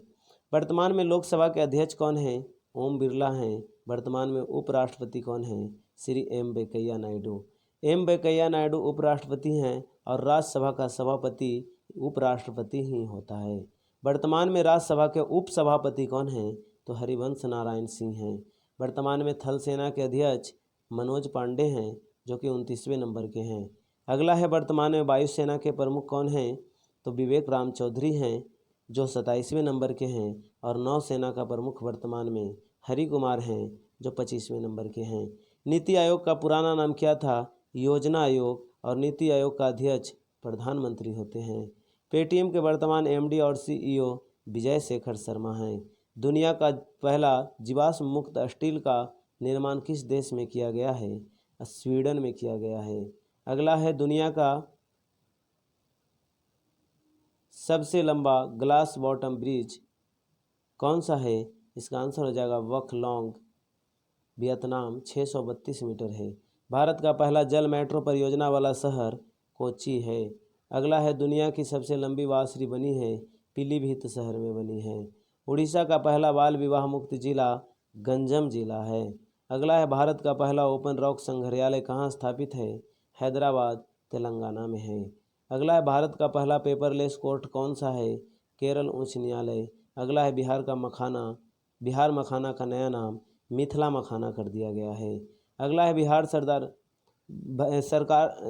वर्तमान में लोकसभा के अध्यक्ष कौन हैं? ओम बिरला हैं। वर्तमान में उपराष्ट्रपति कौन हैं? श्री एम वेंकैया नायडू। एम वेंकैया नायडू उपराष्ट्रपति हैं और राज्यसभा का सभापति उपराष्ट्रपति ही होता है। वर्तमान में राज्यसभा के उपसभापति कौन हैं? तो हरिवंश नारायण सिंह हैं। वर्तमान में थल सेना के अध्यक्ष मनोज पांडे हैं, जो कि 29वें नंबर के हैं। अगला है वर्तमान में वायुसेना के प्रमुख कौन हैं? तो विवेक राम चौधरी हैं, जो 27वें नंबर के हैं। और नौसेना का प्रमुख वर्तमान में हरि कुमार हैं, जो 25वें नंबर के हैं। नीति आयोग का पुराना नाम क्या था? योजना आयोग। और नीति आयोग का अध्यक्ष प्रधानमंत्री होते हैं। पेटीएम के वर्तमान एमडी और सीईओ विजय शेखर शर्मा हैं। दुनिया का पहला जीवाश्म मुक्त स्टील का निर्माण किस देश में किया गया है? स्वीडन में किया गया है। अगला है दुनिया का सबसे लंबा ग्लास बॉटम ब्रिज कौन सा है? इसका आंसर हो जाएगा वक लॉन्ग, वियतनाम, 632 मीटर है। भारत का पहला जल मेट्रो परियोजना वाला शहर कोच्चि है। अगला है दुनिया की सबसे लंबी बांसुरी बनी है? पीलीभीत शहर में बनी है। उड़ीसा का पहला बाल विवाह मुक्त जिला गंजम जिला है। अगला है भारत का पहला ओपन रॉक संग्रहालय कहाँ स्थापित है? हैदराबाद, तेलंगाना में है। अगला है भारत का पहला पेपरलेस कोर्ट कौन सा है? केरल उच्च न्यायालय। अगला है बिहार मखाना का नया नाम मिथिला मखाना कर दिया गया है। अगला है बिहार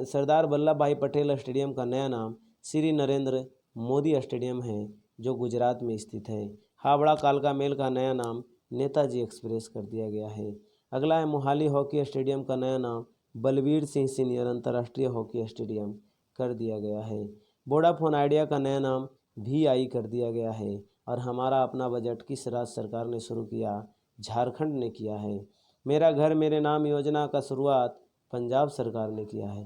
सरदार वल्लभ भाई पटेल स्टेडियम का नया नाम श्री नरेंद्र मोदी स्टेडियम है, जो गुजरात में स्थित है। हावड़ा कालका मेल का नया नाम नेताजी एक्सप्रेस कर दिया गया है। अगला है मोहाली हॉकी स्टेडियम का नया नाम बलबीर सिंह सीनियर अंतर्राष्ट्रीय हॉकी स्टेडियम कर दिया गया है। वोडाफोन आइडिया का नया नाम VI कर दिया गया है। और हमारा अपना बजट किस राज्य सरकार ने शुरू किया? झारखंड ने किया है। मेरा घर मेरे नाम योजना का शुरुआत पंजाब सरकार ने किया है।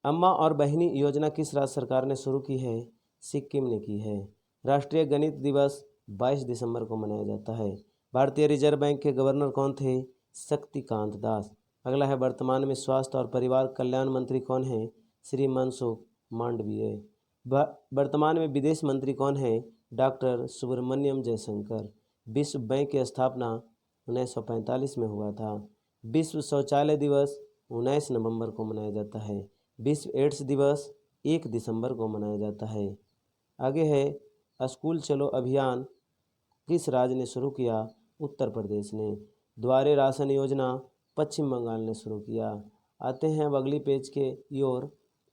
अम्मा और बहिनी योजना किस राज्य सरकार ने शुरू की है? सिक्किम ने की है। राष्ट्रीय गणित दिवस 22 दिसंबर को मनाया जाता है। भारतीय रिजर्व बैंक के गवर्नर कौन थे? शक्तिकांत दास। अगला है वर्तमान में स्वास्थ्य और परिवार कल्याण मंत्री कौन है? श्री मनसुख मांडविय। वर्तमान में विदेश मंत्री कौन है? डॉक्टर सुब्रमण्यम जयशंकर। विश्व बैंक की स्थापना 1945 में हुआ था। विश्व शौचालय दिवस 19 नवंबर को मनाया जाता है। विश्व एड्स दिवस 1 दिसंबर को मनाया जाता है। आगे है स्कूल चलो अभियान किस राज्य ने शुरू किया? उत्तर प्रदेश ने। द्वारे राशन योजना पश्चिम बंगाल ने शुरू किया। आते हैं अब अगली पेज के ओर,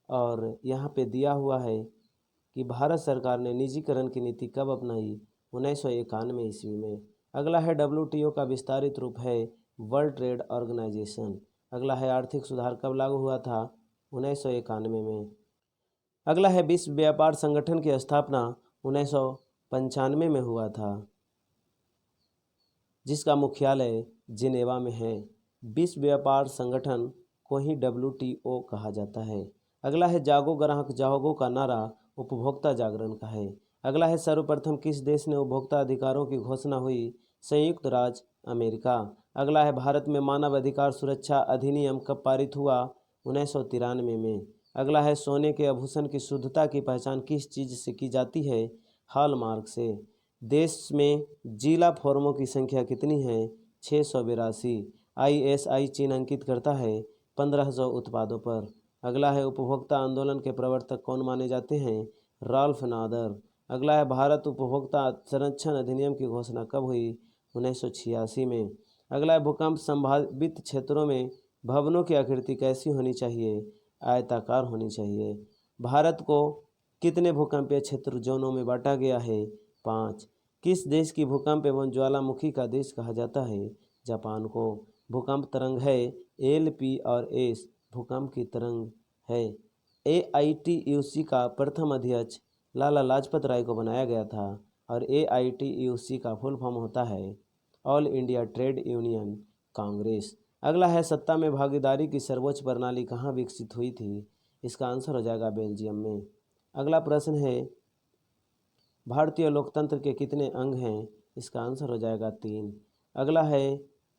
और यहाँ पे दिया हुआ है कि भारत सरकार ने निजीकरण की नीति कब अपनाई? 1991 ईस्वी में। अगला है WTO का विस्तारित रूप है वर्ल्ड ट्रेड ऑर्गेनाइजेशन। अगला है आर्थिक सुधार कब लागू हुआ था? 1991 में। अगला है विश्व व्यापार संगठन की स्थापना 1995 में हुआ था, जिसका मुख्यालय जिनेवा में है। विश्व व्यापार संगठन को ही WTO कहा जाता है। अगला है जागो ग्राहक जागो का नारा उपभोक्ता जागरण का है। अगला है सर्वप्रथम किस देश ने उपभोक्ता अधिकारों की घोषणा हुई? संयुक्त राज्य अमेरिका। अगला है भारत में मानव अधिकार सुरक्षा अधिनियम कब पारित हुआ? 1993 में। अगला है सोने के आभूषण की शुद्धता की पहचान किस चीज़ से की जाती है? हॉलमार्क से। देश में जिला फोरमों की संख्या कितनी है? 682। ISI चिन्हांकित करता है 1500 उत्पादों पर। अगला है उपभोक्ता आंदोलन के प्रवर्तक कौन माने जाते हैं? राल्फ नादर। अगला है भारत उपभोक्ता संरक्षण अधिनियम की घोषणा कब हुई? 1986 में। अगला है भूकंप संभावित क्षेत्रों में भवनों की आकृति कैसी होनी चाहिए? आयताकार होनी चाहिए। भारत को कितने भूकंपीय क्षेत्र जोनों में बांटा गया है? 5। किस देश की भूकंप एवं ज्वालामुखी का देश कहा जाता है? जापान को। भूकंप तरंग है LP और S भूकंप की तरंग है। AITUC का प्रथम अध्यक्ष लाला लाजपत राय को बनाया गया था, और AITUC का फुल फॉर्म होता है all India trade union Congress. अगला है सत्ता में भागीदारी की सर्वोच्च प्रणाली कहाँ विकसित हुई थी? इसका आंसर हो जाएगा बेल्जियम में। अगला प्रश्न है भारतीय लोकतंत्र के कितने अंग हैं? इसका आंसर हो जाएगा 3। अगला है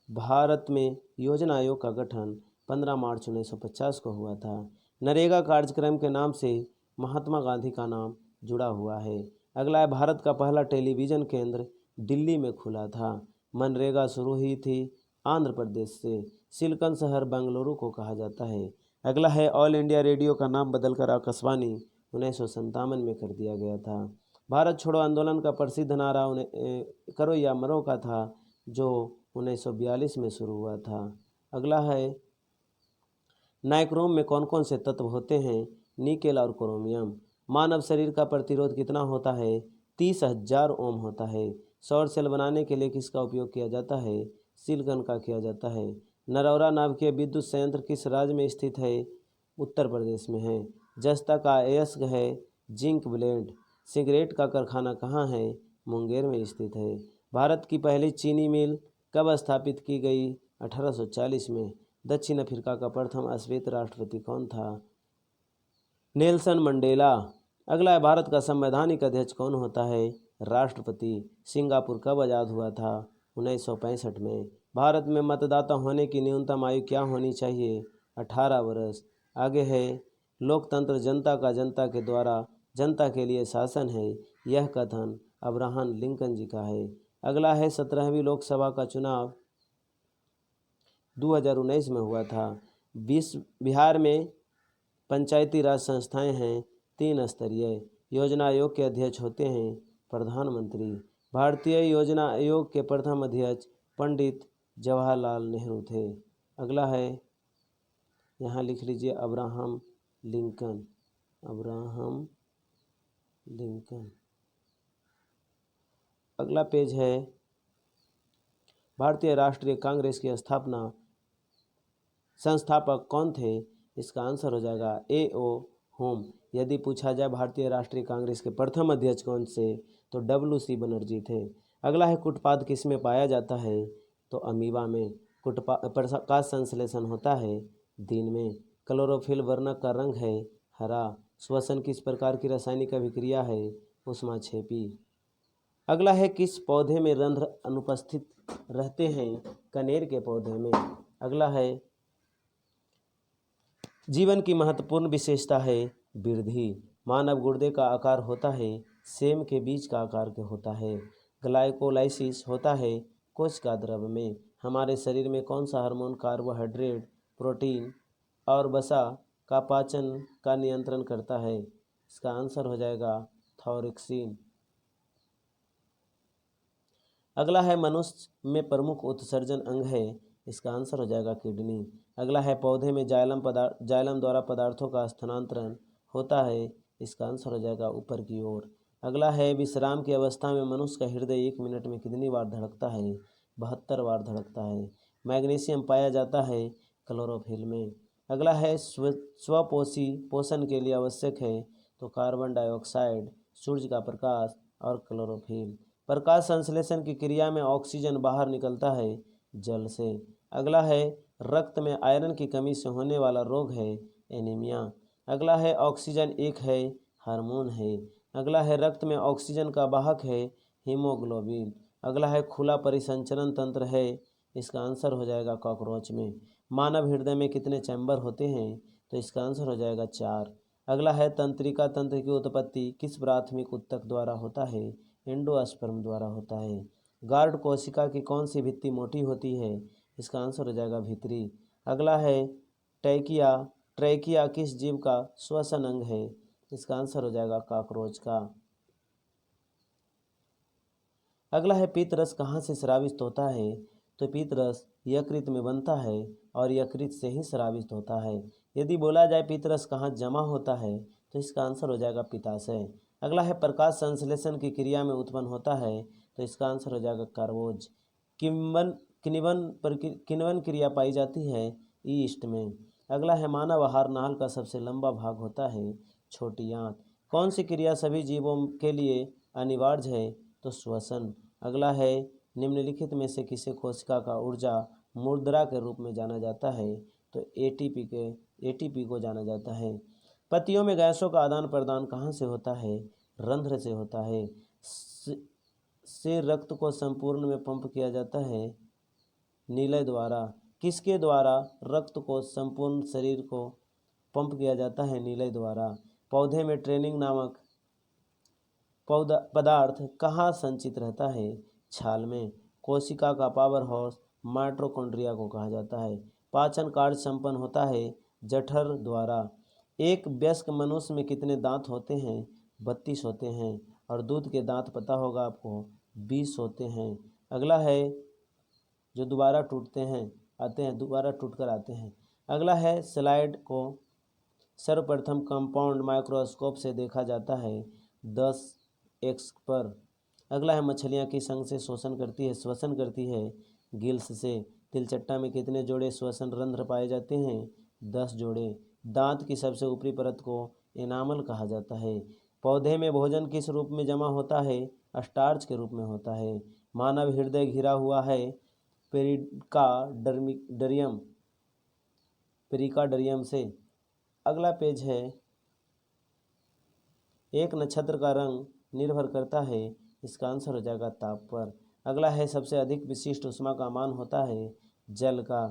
भारत में योजना आयोग का गठन 15 मार्च 1950 को हुआ था। नरेगा कार्यक्रम के नाम से महात्मा गांधी का नाम जुड़ा हुआ है। अगला है भारत का पहला टेलीविज़न केंद्र दिल्ली में खुला था। मनरेगा शुरू हुई थी आंध्र प्रदेश से। सिलिकॉन शहर बेंगलुरु को कहा जाता है। अगला है ऑल इंडिया रेडियो का नाम बदलकर आकाशवाणी 1957 में कर दिया गया था। भारत छोड़ो आंदोलन का प्रसिद्ध नारा करो या मरो का था, जो 1942 में शुरू हुआ था। अगला है नाइक्रोम में कौन कौन से तत्व होते हैं? निकेल और क्रोमियम। मानव शरीर का प्रतिरोध कितना होता है? 30,000 ओम होता है। सौर सेल बनाने के लिए किसका उपयोग किया जाता है? सिलिकॉन का किया जाता है। नरौरा नाभिकीय विद्युत संयंत्र किस राज्य में स्थित है? उत्तर प्रदेश में है। जस्ता का अयस्क है जिंक ब्लेड। सिगरेट का कारखाना कहाँ है? मुंगेर में स्थित है। भारत की पहली चीनी मिल कब स्थापित की गई? 1840 में। दक्षिण अफ्रीका का प्रथम श्वेत राष्ट्रपति कौन था? Nelson Mandela. अगला है भारत का संवैधानिक अध्यक्ष कौन होता है? राष्ट्रपति। सिंगापुर कब आज़ाद हुआ था? 1965 में। भारत में मतदाता होने की न्यूनतम आयु क्या होनी चाहिए? 18 वर्ष। आगे है लोकतंत्र जनता का जनता के द्वारा जनता के लिए शासन है, यह कथन अब्राहम लिंकन जी का है। अगला है 17वीं लोकसभा का चुनाव 2019 में हुआ था। बिहार में पंचायती राज संस्थाएं हैं 3 स्तरीय। योजना आयोग के अध्यक्ष होते हैं प्रधानमंत्री। भारतीय योजना आयोग के प्रथम अध्यक्ष पंडित जवाहरलाल नेहरू थे। अगला है, यहाँ लिख लीजिए अब्राहम लिंकन। Abraham Lincoln. अगला पेज है भारतीय राष्ट्रीय कांग्रेस की स्थापना संस्थापक कौन थे? इसका आंसर हो जाएगा A.O. होम। यदि पूछा जाए भारतीय राष्ट्रीय कांग्रेस के प्रथम अध्यक्ष कौन से, तो W.C. बनर्जी थे। अगला है कुटपाद किस में पाया जाता है? तो अमीबा में। प्रकाश संश्लेषण होता है दिन में। क्लोरोफिल वर्णक का रंग है हरा। श्वसन किस प्रकार की रासायनिक अभिक्रिया है? ऊष्माक्षेपी। अगला है किस पौधे में रंध्र अनुपस्थित रहते हैं? कनेर के पौधे में। अगला है जीवन की महत्वपूर्ण विशेषता है वृद्धि। मानव गुर्दे का आकार होता है सेम के बीज का आकार के होता है। ग्लाइकोलाइसिस होता है कोशिका द्रव्य में। हमारे शरीर में कौन सा हार्मोन कार्बोहाइड्रेट, प्रोटीन और वसा का पाचन का नियंत्रण करता है? इसका आंसर हो जाएगा थायरोक्सिन। अगला है मनुष्य में प्रमुख उत्सर्जन अंग है। इसका आंसर हो जाएगा किडनी। अगला है पौधे में जाइलम द्वारा पदार्थों का स्थानांतरण होता है। इसका आंसर हो जाएगा ऊपर की ओर। अगला है विश्राम की अवस्था में मनुष्य का हृदय 1 मिनट में कितनी बार धड़कता है? 72 बार धड़कता है। मैग्नीशियम पाया जाता है क्लोरोफिल में। अगला है स्वपोषी पोषण के लिए आवश्यक है, तो कार्बन डाइऑक्साइड, सूर्य का प्रकाश और क्लोरोफिल। प्रकाश संश्लेषण की क्रिया में ऑक्सीजन बाहर निकलता है जल से। अगला है रक्त में आयरन की कमी से होने वाला रोग है एनीमिया। अगला है ऑक्सीजन एक है हार्मोन है। अगला है रक्त में ऑक्सीजन का वाहक है हीमोग्लोबिन। अगला है खुला परिसंचरण तंत्र है। इसका आंसर हो जाएगा कॉकरोच में। मानव हृदय में कितने चैम्बर होते हैं? तो इसका आंसर हो जाएगा 4। अगला है तंत्रिका तंत्र की उत्पत्ति किस प्राथमिक ऊतक द्वारा होता है? एंडोस्पर्म द्वारा होता है। गार्ड कोशिका की कौन सी भित्ति मोटी होती है? इसका आंसर हो जाएगा भीतरी। अगला है ट्रैकिया। ट्रैकिया किस जीव का श्वसन अंग है? इसका आंसर हो जाएगा कॉकरोच का। अगला है पीतरस कहाँ से स्रावित होता है? तो पीतरस यकृत में बनता है और यकृत से ही स्रावित होता है। यदि बोला जाए पीतरस कहाँ जमा होता है, तो इसका आंसर हो जाएगा पित्ताशय। अगला है प्रकाश संश्लेषण की क्रिया में उत्पन्न होता है, तो इसका आंसर हो जाएगा कार्बोज। किण्वन क्रिया पाई जाती है ईस्ट में। अगला है मानव आहार नाल का सबसे लंबा भाग होता है छोटी आंत। कौन सी क्रिया सभी जीवों के लिए अनिवार्य है? तो श्वसन। अगला है निम्नलिखित में से किसे कोशिका का ऊर्जा मुद्रा के रूप में जाना जाता है? तो एटीपी को जाना जाता है। पत्तियों में गैसों का आदान प्रदान कहाँ से होता है? रंध्र से होता है। से रक्त को संपूर्ण में पंप किया जाता है नीले द्वारा। किसके द्वारा रक्त को संपूर्ण शरीर को पंप किया जाता है? नीले द्वारा। पौधे में ट्रेनिंग नामक पदार्थ कहाँ संचित रहता है? छाल में। कोशिका का पावर हाउस माइटोकॉन्ड्रिया को कहा जाता है। पाचन कार्य संपन्न होता है जठर द्वारा। एक वयस्क मनुष्य में कितने दांत होते हैं? 32 होते हैं। और दूध के दांत पता होगा आपको, 20 होते हैं। अगला है जो दोबारा टूटते हैं आते हैं, दोबारा टूटकर आते हैं। अगला है स्लाइड को सर्वप्रथम कंपाउंड माइक्रोस्कोप से देखा जाता है 10x पर। अगला है मछलियाँ किस अंग से श्वसन करती है? श्वसन करती है गिल्स से। तिलचट्टा में कितने जोड़े श्वसन रंध्र पाए जाते हैं? 10 जोड़े। दांत की सबसे ऊपरी परत को एनामल कहा जाता है। पौधे में भोजन किस रूप में जमा होता है? स्टार्च के रूप में होता है। मानव हृदय घिरा हुआ है पेरिकार्डियम से। अगला पेज है, एक नक्षत्र का रंग निर्भर करता है, इसका आंसर हो जाएगा ताप पर। अगला है सबसे अधिक विशिष्ट ऊष्मा का मान होता है जल का।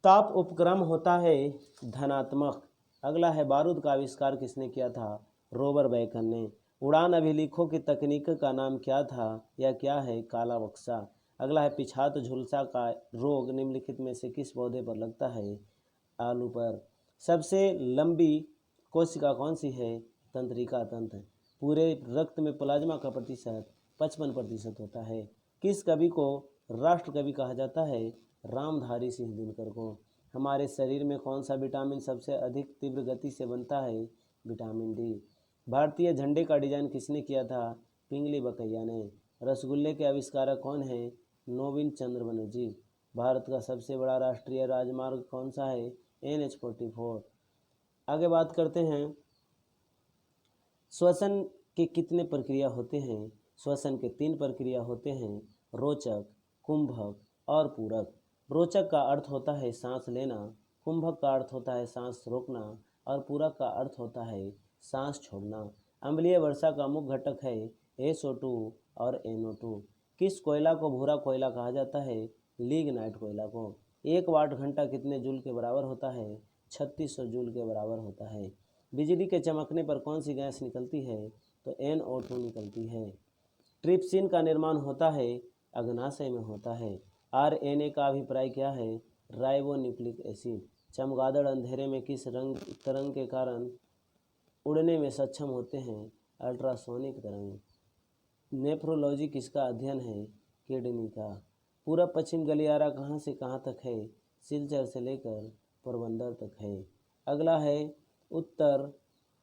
ताप उपक्रम होता है धनात्मक। अगला है बारूद का आविष्कार किसने किया था? रॉबर्ट बेकन ने। उड़ान अभिलेखों की तकनीक का नाम क्या था या क्या है? काला बक्सा। अगला है पिछात झुलसा का रोग निम्नलिखित में से किस पौधे पर लगता है? आलू पर। सबसे लंबी कोशिका कौन सी है? तंत्रिका तंत्र। पूरे रक्त में प्लाज्मा का प्रतिशत 55% होता है। किस कवि को राष्ट्र कवि कहा जाता है? रामधारी सिंह दिनकर को। हमारे शरीर में कौन सा विटामिन सबसे अधिक तीव्र गति से बनता है? Vitamin D. भारतीय झंडे का डिजाइन किसने किया था? पिंगली बकैया ने। रसगुल्ले के आविष्कारक कौन है? नवीन चंद्र बनर्जी। भारत का सबसे बड़ा राष्ट्रीय राजमार्ग कौन सा है? NH-44। आगे बात करते हैं, श्वसन के कितने प्रक्रिया होते हैं? श्वसन के 3 प्रक्रिया होते हैं, रोचक, कुंभक और पूरक। रोचक का अर्थ होता है सांस लेना, कुंभक का अर्थ होता है सांस रोकना और पूरक का अर्थ होता है सांस छोड़ना। अम्लीय वर्षा का मुख्य घटक है SO2 और NO2। किस कोयला को भूरा कोयला कहा जाता है? लिग्नाइट कोयला को। 1 वाट घंटा कितने जूल के बराबर होता है? 3600 जूल के बराबर होता है। बिजली के चमकने पर कौन सी गैस निकलती है? तो NO2 निकलती है। ट्रिप्सिन का निर्माण होता है अग्नाशय में होता है। RNA का अभिप्राय क्या है? Ribonucleic acid. चमगादड़ अंधेरे में किस तरंग के कारण उड़ने में सक्षम होते हैं? अल्ट्रासोनिक तरंग। नेफ्रोलॉजी किसका अध्ययन है? किडनी का। पूर्व पश्चिम गलियारा कहाँ से कहाँ तक है? सिलचर से लेकर पोरबंदर तक है। अगला है उत्तर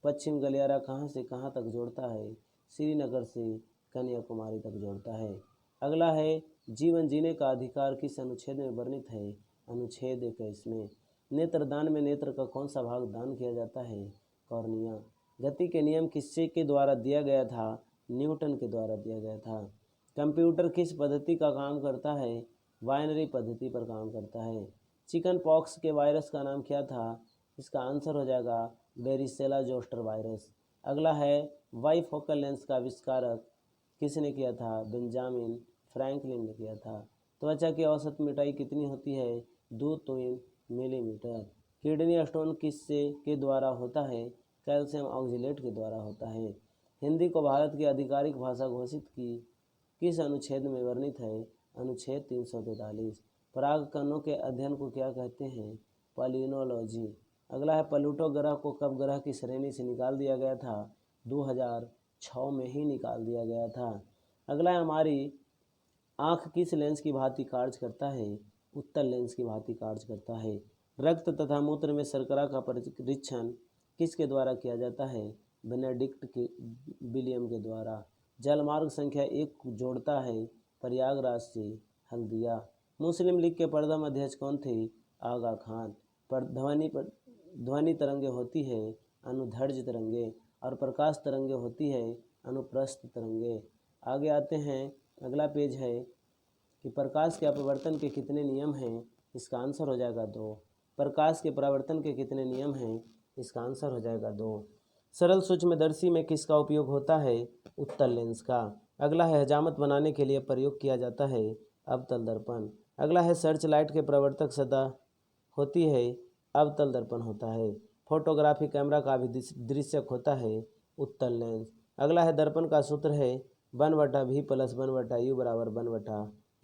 पश्चिम गलियारा कहाँ से कहाँ तक जोड़ता है? श्रीनगर से कन्याकुमारी तक जोड़ता है। अगला है जीवन जीने का अधिकार किस अनुच्छेद में वर्णित है? अनुच्छेद 21 में। नेत्रदान में नेत्र का कौन सा भाग दान किया जाता है? कॉर्निया। गति के नियम किससे के द्वारा दिया गया था? न्यूटन के द्वारा दिया गया था। कंप्यूटर किस पद्धति का काम करता है? बाइनरी पद्धति पर काम करता है। चिकन पॉक्स के वायरस का नाम क्या था? इसका आंसर हो जाएगा वेरिसेला जोस्टर वायरस। अगला है बाइफोकल लेंस का आविष्कारक किसने किया था? बेंजामिन फ्रैंकलिन ने किया था। त्वचा की औसत मोटाई कितनी होती है? 2-3 मिलीमीटर। किडनी स्टोन किससे के द्वारा होता है? कैल्शियम ऑक्जेलेट के द्वारा होता है। हिंदी को भारत की आधिकारिक भाषा घोषित की किस अनुच्छेद में वर्णित है? अनुच्छेद 343। परागकणों के अध्ययन को क्या कहते हैं? पॉलिनोलॉजी। अगला है प्लूटो ग्रह को कब ग्रह की श्रेणी से निकाल दिया गया था? 2006 में ही निकाल दिया गया था। अगला है हमारी आँख किस लेंस की भांति कार्य करता है? उत्तल लेंस की भांति कार्य करता है। रक्त तथा मूत्र में शर्करा का परीक्षण किसके द्वारा किया जाता है? बेनेडिक्ट के विलियम के द्वारा। जलमार्ग संख्या 1 जोड़ता है प्रयागराज से हल्दिया। मुस्लिम लीग के प्रथम अध्यक्ष कौन थे? आगा खान। पर ध्वनि तरंगे होती है अनुदैर्ध्य तरंगे और प्रकाश तरंगे होती है अनुप्रस्थ तरंगे। आगे आते हैं, अगला पेज है कि प्रकाश के अपवर्तन के कितने नियम हैं? इसका आंसर हो जाएगा 2। प्रकाश के परावर्तन के कितने नियम हैं? इसका आंसर हो जाएगा 2। सरल सूक्ष्मदर्शी में किसका उपयोग होता है? उत्तल लेंस का। अगला है हजामत बनाने के लिए प्रयोग किया जाता है अवतल दर्पण। अगला है सर्च लाइट के प्रवर्तक सतह होती है, अवतल दर्पण होता है। फोटोग्राफी कैमरा का भी दृश्यक होता है, उत्तल लेंस। अगला है दर्पण का सूत्र है 1/v + 1/u =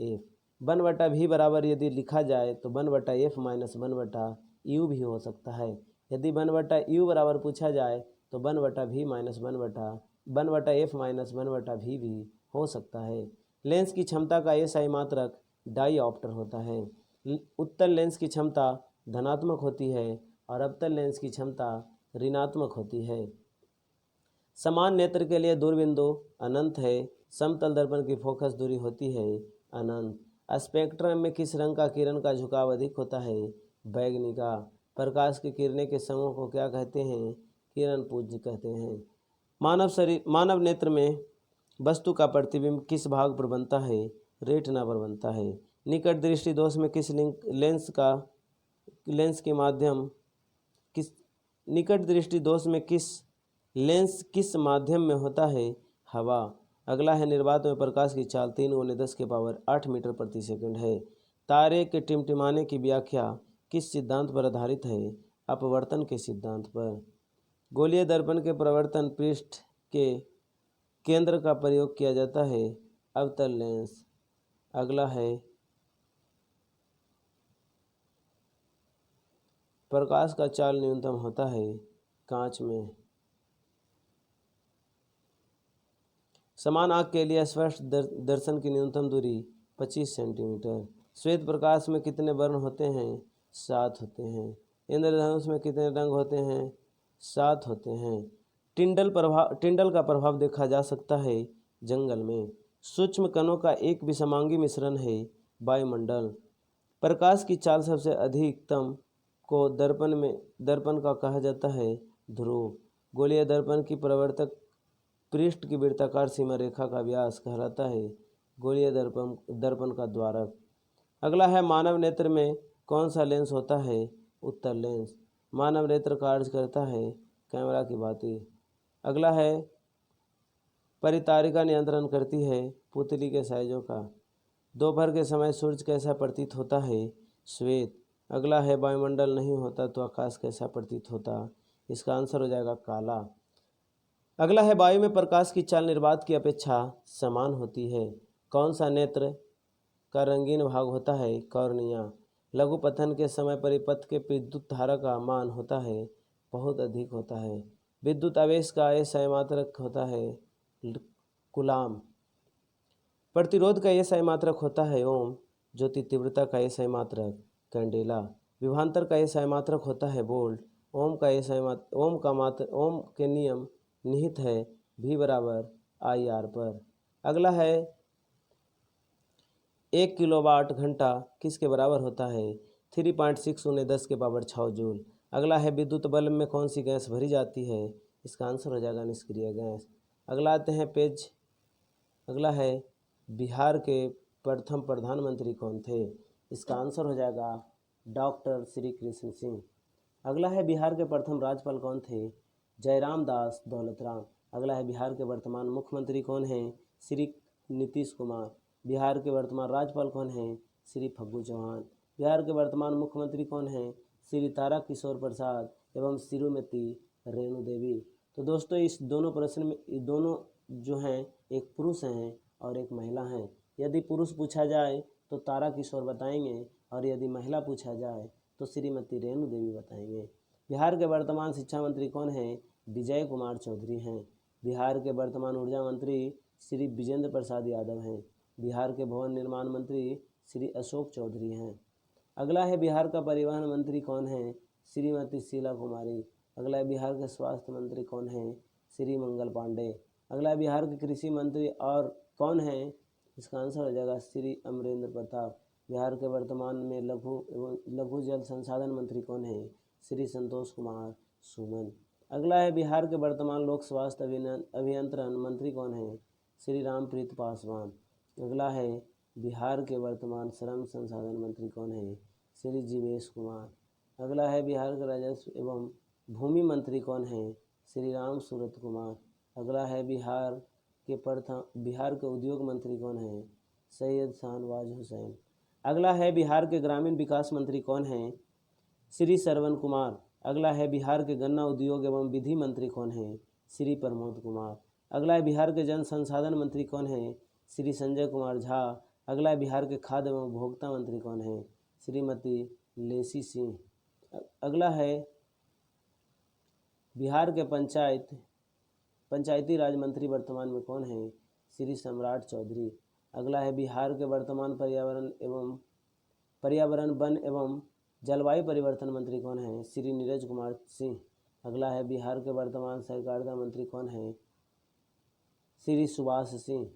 1/f। 1/v बराबर यदि लिखा जाए तो 1/f - 1/u भी हो सकता है। यदि 1/u बराबर पूछा जाए तो 1/v - 1/f - 1/v भी हो सकता है। लेंस की क्षमता का SI मात्रक डाईऑप्टर होता है। उत्तल लेंस की क्षमता धनात्मक होती है और अवतल लेंस की क्षमता ऋणात्मक होती है। समान नेत्र के लिए दूरबिंदु अनंत है। समतल दर्पण की फोकस दूरी होती है अनंत। स्पेक्ट्रम में किस रंग का किरण का झुकाव अधिक होता है? बैगनी का। प्रकाश की किरणें के समूह को क्या कहते हैं? किरण पुंज कहते हैं। मानव नेत्र में वस्तु का प्रतिबिंब किस भाग पर बनता है? रेटिना पर बनता है। निकट दृष्टि दोष में किस लेंस किस माध्यम में होता है? हवा। अगला है निर्वात में प्रकाश की चाल 3 × 10⁸ मीटर प्रति सेकंड है। तारे के टिमटिमाने की व्याख्या किस सिद्धांत पर आधारित है? अपवर्तन के सिद्धांत पर। गोलीय दर्पण के प्रवर्तन पृष्ठ के केंद्र का प्रयोग किया जाता है, अवतल लेंस। अगला है प्रकाश का चाल न्यूनतम होता है कांच में। समान आँख के लिए स्पष्ट दर्शन की न्यूनतम दूरी 25 सेंटीमीटर। श्वेत प्रकाश में कितने वर्ण होते हैं? 7 होते हैं। इंद्रधनुष में कितने रंग होते हैं? 7 होते हैं। टिंडल का प्रभाव देखा जा सकता है जंगल में। सूक्ष्म कणों का एक विषमांगी मिश्रण है वायुमंडल। प्रकाश की चाल सबसे अधिकतम को दर्पण का कहा जाता है ध्रुव। गोलीय दर्पण की प्रवर्तक पृष्ठ की वृत्ताकार सीमा रेखा का व्यास कहलाता है गोलीय दर्पण का द्वारक। अगला है मानव नेत्र में कौन सा लेंस होता है? उत्तल लेंस। मानव नेत्र कार्य करता है कैमरा की भांति। अगला है परितारिका नियंत्रण करती है पुतली के साइजों का। दोपहर के समय सूर्य कैसा प्रतीत होता है? श्वेत। अगला है वायुमंडल नहीं होता तो आकाश कैसा प्रतीत होता? इसका आंसर हो जाएगा काला। अगला है वायु में प्रकाश की चाल निर्वात की अपेक्षा समान होती है। कौन सा नेत्र का रंगीन भाग होता है? कॉर्निया। लघु पतन के समय परिपथ के विद्युत धारा का मान होता है बहुत अधिक होता है। विद्युत आवेश का SI मात्रक होता है कूलाम। प्रतिरोध का SI मात्रक होता है ओम। ज्योति तीव्रता का SI मात्रक कैंडेला। विभवांतर का SI मात्रक होता है वोल्ट। ओम के नियम निहित है V = IR पर। अगला है 1 किलोवाट घंटा किसके बराबर होता है? 3.6 × 10⁶ जूल। अगला है विद्युत बल्ब में कौन सी गैस भरी जाती है? इसका आंसर हो जाएगा निष्क्रिय गैस। अगला आते हैं पेज। अगला है बिहार के प्रथम प्रधानमंत्री कौन थे? इसका आंसर हो जाएगा डॉक्टर श्री कृष्ण सिंह। अगला है बिहार के प्रथम राज्यपाल कौन थे? जयराम दास दौलतराम। अगला है बिहार के वर्तमान मुख्यमंत्री कौन हैं? श्री नीतीश कुमार। बिहार के वर्तमान राज्यपाल कौन हैं? श्री फग्गू चौहान। बिहार के वर्तमान मुख्यमंत्री कौन हैं? श्री तारा किशोर प्रसाद एवं श्रीमती रेणु देवी। तो दोस्तों इस दोनों प्रश्न में दोनों जो हैं एक पुरुष हैं और एक महिला हैं। यदि पुरुष पूछा जाए तो तारा किशोर बताएंगे और यदि महिला पूछा जाए तो श्रीमती रेणु देवी बताएंगे। बिहार के वर्तमान शिक्षा मंत्री कौन हैं? विजय कुमार चौधरी हैं। बिहार के वर्तमान ऊर्जा मंत्री श्री विजेंद्र प्रसाद यादव हैं। बिहार के भवन निर्माण मंत्री श्री अशोक चौधरी हैं। अगला है बिहार का परिवहन मंत्री कौन है? श्रीमती शीला कुमारी। अगला है बिहार के स्वास्थ्य मंत्री कौन है? श्री मंगल पांडे। अगला है बिहार के कृषि मंत्री और कौन है? इसका आंसर हो जाएगा श्री अमरेंद्र प्रताप। बिहार के वर्तमान में लघु जल संसाधन मंत्री कौन है? श्री संतोष कुमार सुमन। अगला है बिहार के वर्तमान लोक स्वास्थ्य अभियंत्रण मंत्री कौन है? श्री रामप्रीत पासवान। अगला है बिहार के वर्तमान श्रम संसाधन मंत्री कौन है? श्री जीवेश कुमार। अगला है बिहार के राजस्व एवं भूमि मंत्री कौन है? श्री राम सूरत कुमार। अगला है बिहार के उद्योग मंत्री कौन है? सैयद शाहनवाज हुसैन। अगला है बिहार के ग्रामीण विकास मंत्री कौन हैं? श्री श्रवण कुमार। अगला है बिहार के गन्ना उद्योग एवं विधि मंत्री कौन हैं? श्री प्रमोद कुमार। अगला है बिहार के जन संसाधन मंत्री कौन हैं? श्री संजय कुमार झा। अगला है बिहार के खाद्य एवं उपभोक्ता मंत्री कौन हैं? श्रीमती लेसी सिंह। अगला है बिहार के पंचायती राज मंत्री वर्तमान में कौन हैं? श्री सम्राट चौधरी। अगला है बिहार के वर्तमान पर्यावरण वन एवं जलवायु परिवर्तन मंत्री कौन हैं? श्री नीरज कुमार सिंह। अगला है बिहार के वर्तमान सहकारिता मंत्री कौन हैं? श्री सुभाष सिंह।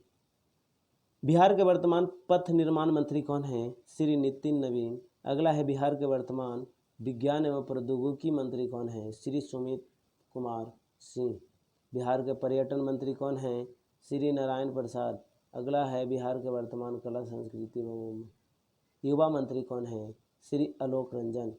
बिहार के वर्तमान पथ निर्माण मंत्री कौन हैं? श्री नितिन नवीन। अगला है बिहार के वर्तमान विज्ञान एवं प्रौद्योगिकी मंत्री कौन हैं? श्री सुमित कुमार सिंह। बिहार के पर्यटन मंत्री कौन हैं? श्री नारायण प्रसाद। अगला है बिहार के वर्तमान कला संस्कृति एवं युवा मंत्री कौन हैं? श्री आलोक रंजन।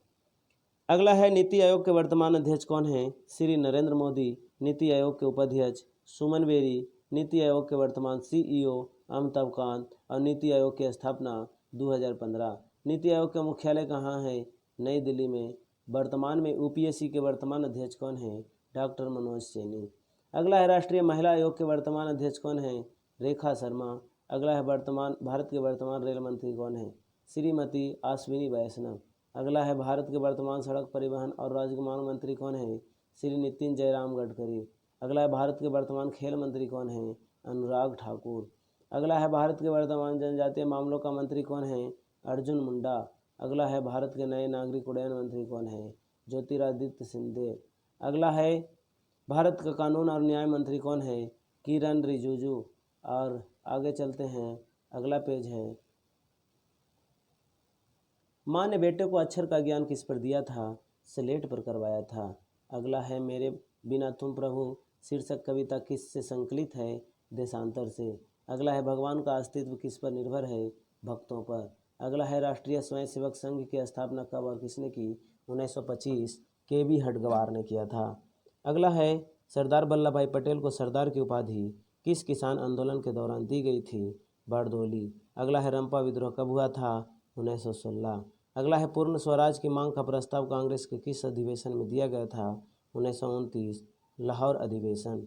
अगला है नीति आयोग के वर्तमान अध्यक्ष कौन हैं? श्री नरेंद्र मोदी। नीति आयोग के उपाध्यक्ष सुमन बेरी। नीति आयोग के वर्तमान सीईओ अमिताभ कांत और नीति आयोग की स्थापना 2015। नीति आयोग का मुख्यालय कहाँ है? नई दिल्ली में। वर्तमान में यूपीएससी के वर्तमान अध्यक्ष कौन हैं? डॉक्टर मनोज सैनी। अगला है राष्ट्रीय महिला आयोग के वर्तमान अध्यक्ष कौन हैं? रेखा शर्मा। अगला है भारत के वर्तमान रेल मंत्री कौन हैं? श्रीमती अश्विनी वैष्णव। अगला है भारत के वर्तमान सड़क परिवहन और राजमार्ग मंत्री कौन हैं? श्री नितिन जयराम गडकरी। अगला है भारत के वर्तमान खेल मंत्री कौन हैं? अनुराग ठाकुर। अगला है भारत के वर्तमान जनजातीय मामलों का मंत्री कौन हैं? अर्जुन मुंडा। अगला है भारत के नए नागरिक उड्डयन मंत्री कौन हैं? ज्योतिरादित्य सिंधिया। अगला है भारत का कानून और न्याय मंत्री कौन है? किरण रिजिजू। और आगे चलते हैं, अगला पेज है, माँ ने बेटे को अक्षर का ज्ञान किस पर दिया था? स्लेट पर करवाया था। अगला है मेरे बिना तुम प्रभु शीर्षक कविता किस से संकलित है? देशांतर से। अगला है भगवान का अस्तित्व किस पर निर्भर है? भक्तों पर। अगला है राष्ट्रीय स्वयंसेवक संघ की स्थापना कब और किसने की? 1925 के.बी. हडगवार ने किया था। अगला है सरदार वल्लभ भाई पटेल को सरदार की उपाधि किस किसान आंदोलन के दौरान दी गई थी? बारडोली। अगला है रंपा विद्रोह कब हुआ था? 1916। अगला है पूर्ण स्वराज की मांग का प्रस्ताव कांग्रेस के किस अधिवेशन में दिया गया था? 1929 लाहौर अधिवेशन।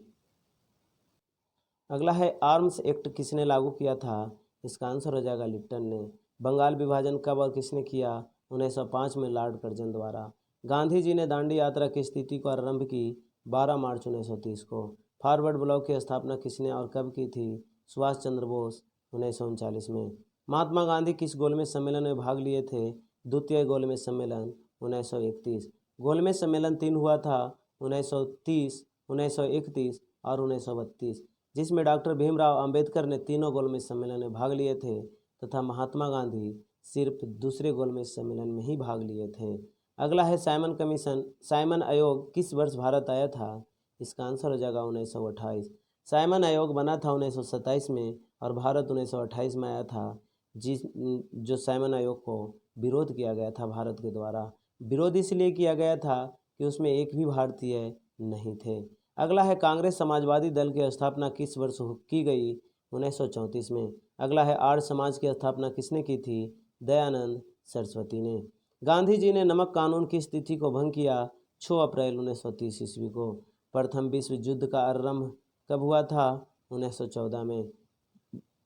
अगला है आर्म्स एक्ट किसने लागू किया था? इसका आंसर हो जाएगा लिप्टन ने। बंगाल विभाजन कब और किसने किया? 1905 में लॉर्ड कर्जन द्वारा। गांधी जी ने दांडी यात्रा की स्थिति को आरंभ की 12 मार्च 1930 को। फॉरवर्ड ब्लॉक की स्थापना किसने और कब की थी? सुभाष चंद्र बोस 1939 में। महात्मा गांधी किस गोलमेज सम्मेलन में भाग लिए थे? द्वितीय गोलमेज सम्मेलन 1931। गोलमेज सम्मेलन 3 हुआ था, 1930, 1931 और 1932, जिसमें डॉक्टर भीमराव अंबेडकर ने तीनों गोलमेज सम्मेलन में भाग लिए थे तथा महात्मा गांधी सिर्फ दूसरे गोलमेज सम्मेलन में ही भाग लिए थे। अगला है साइमन आयोग किस वर्ष भारत आया था? इसका आंसर हो जाएगा 1928। साइमन आयोग बना था 1927 में और भारत 1928 में आया था, जो साइमन आयोग को विरोध किया गया था भारत के द्वारा। विरोध इसलिए किया गया था कि उसमें एक भी भारतीय नहीं थे। अगला है कांग्रेस समाजवादी दल की स्थापना किस वर्ष की गई? 1934 में। अगला है आर्य समाज की स्थापना किसने की थी? दयानंद सरस्वती ने। गांधी जी ने नमक कानून किस तिथि को भंग किया? 6 अप्रैल 1930 ईस्वी को। प्रथम विश्व युद्ध का आरंभ कब हुआ था? 1914 में।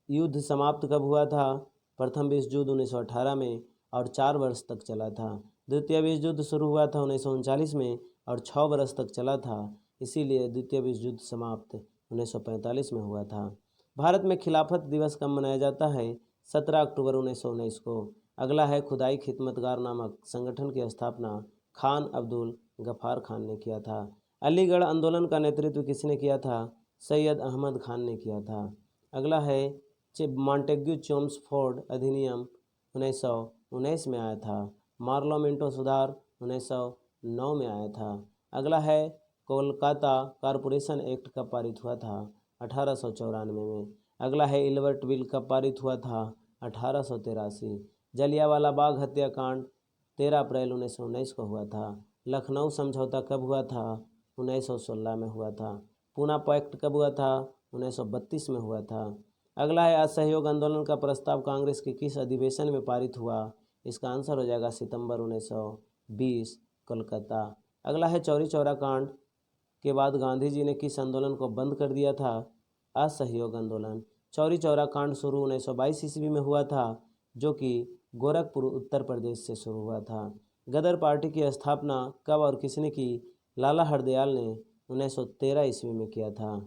युद्ध समाप्त कब हुआ था? प्रथम विश्व युद्ध 1918 में और 4 वर्ष तक चला था। द्वितीय विश्व युद्ध शुरू हुआ था 1939 में और 6 वर्ष तक चला था, इसीलिए द्वितीय विश्व युद्ध समाप्त 1945 में हुआ था। भारत में खिलाफत दिवस कब मनाया जाता है? 17 अक्टूबर 1919 को। अगला है खुदाई खिदमतगार नामक संगठन की स्थापना खान अब्दुल गफ्फार खान ने किया था। अलीगढ़ आंदोलन का नेतृत्व किसने किया था? सैयद अहमद खान ने किया था। अगला है मॉन्टेग्यू चेम्सफोर्ड अधिनियम 1919 में आया था। मार्लो मिंटो सुधार 1909 में आया था। अगला है कोलकाता कॉरपोरेशन एक्ट कब पारित हुआ था? 1894 में। अगला है इल्बर्ट बिल कब पारित हुआ था? 1883। जलियांवाला बाग हत्याकांड 13 अप्रैल 1919 को हुआ था। लखनऊ समझौता कब हुआ था? 1916 में हुआ था। पूना पैक्ट कब हुआ था? 1932 में हुआ था। अगला है असहयोग आंदोलन का प्रस्ताव कांग्रेस के किस अधिवेशन में पारित हुआ? इसका आंसर हो जाएगा सितंबर 1920 कोलकाता। अगला है चौरी चौरा कांड के बाद गांधी जी ने किस आंदोलन को बंद कर दिया था? असहयोग आंदोलन। चौरी चौरा कांड शुरू 1922 ईस्वी में हुआ था, जो कि गोरखपुर उत्तर प्रदेश से शुरू हुआ था। गदर पार्टी की स्थापना कब और किसने की? लाला हरदयाल ने 1913 ईस्वी में किया था।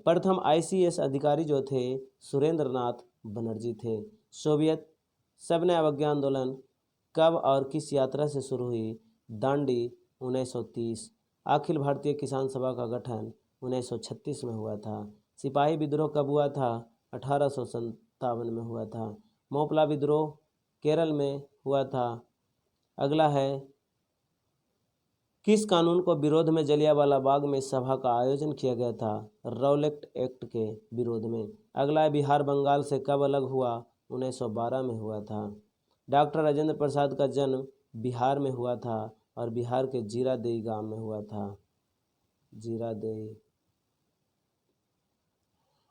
प्रथम ICS अधिकारी जो थे सुरेंद्र नाथ बनर्जी थे। सोवियत सविनय अवज्ञा आंदोलन कब और किस यात्रा से शुरू हुई? दांडी 1930। अखिल भारतीय किसान सभा का गठन 1936 में हुआ था। सिपाही विद्रोह कब हुआ था? 1857 में हुआ था। मोपला विद्रोह केरल में हुआ था। अगला है किस कानून को विरोध में जलियांवाला बाग में सभा का आयोजन किया गया था? रौलट एक्ट के विरोध में। अगला है बिहार बंगाल से कब अलग हुआ? 1912 में हुआ था। डॉक्टर राजेंद्र प्रसाद का जन्म बिहार में हुआ था और बिहार के जीरादेई गांव में हुआ था। जीरादेई।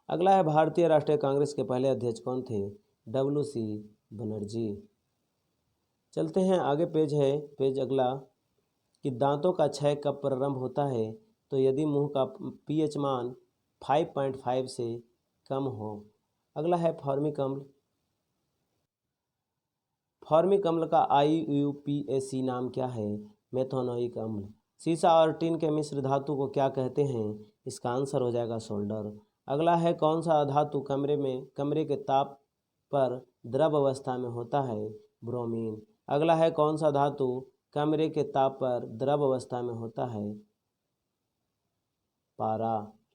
अगला है भारतीय राष्ट्रीय कांग्रेस के पहले अध्यक्ष कौन थे? WC बनर्जी। चलते हैं आगे, पेज अगला कि दांतों का क्षय कब प्रारंभ होता है? तो यदि मुंह का pH मान 5.5 से कम हो। अगला है फॉर्मिक अम्ल। फॉर्मिक अम्ल का IUPAC नाम क्या है? मेथोनोइक अम्ल। सीसा और टिन के मिश्र धातु को क्या कहते हैं? इसका आंसर हो जाएगा सोल्डर। अगला है कौन सा धातु कमरे के ताप पर द्रव अवस्था में होता है? ब्रोमीन। अगला है कौन सा धातु कमरे के ताप पर द्रव अवस्था में होता है? पारा।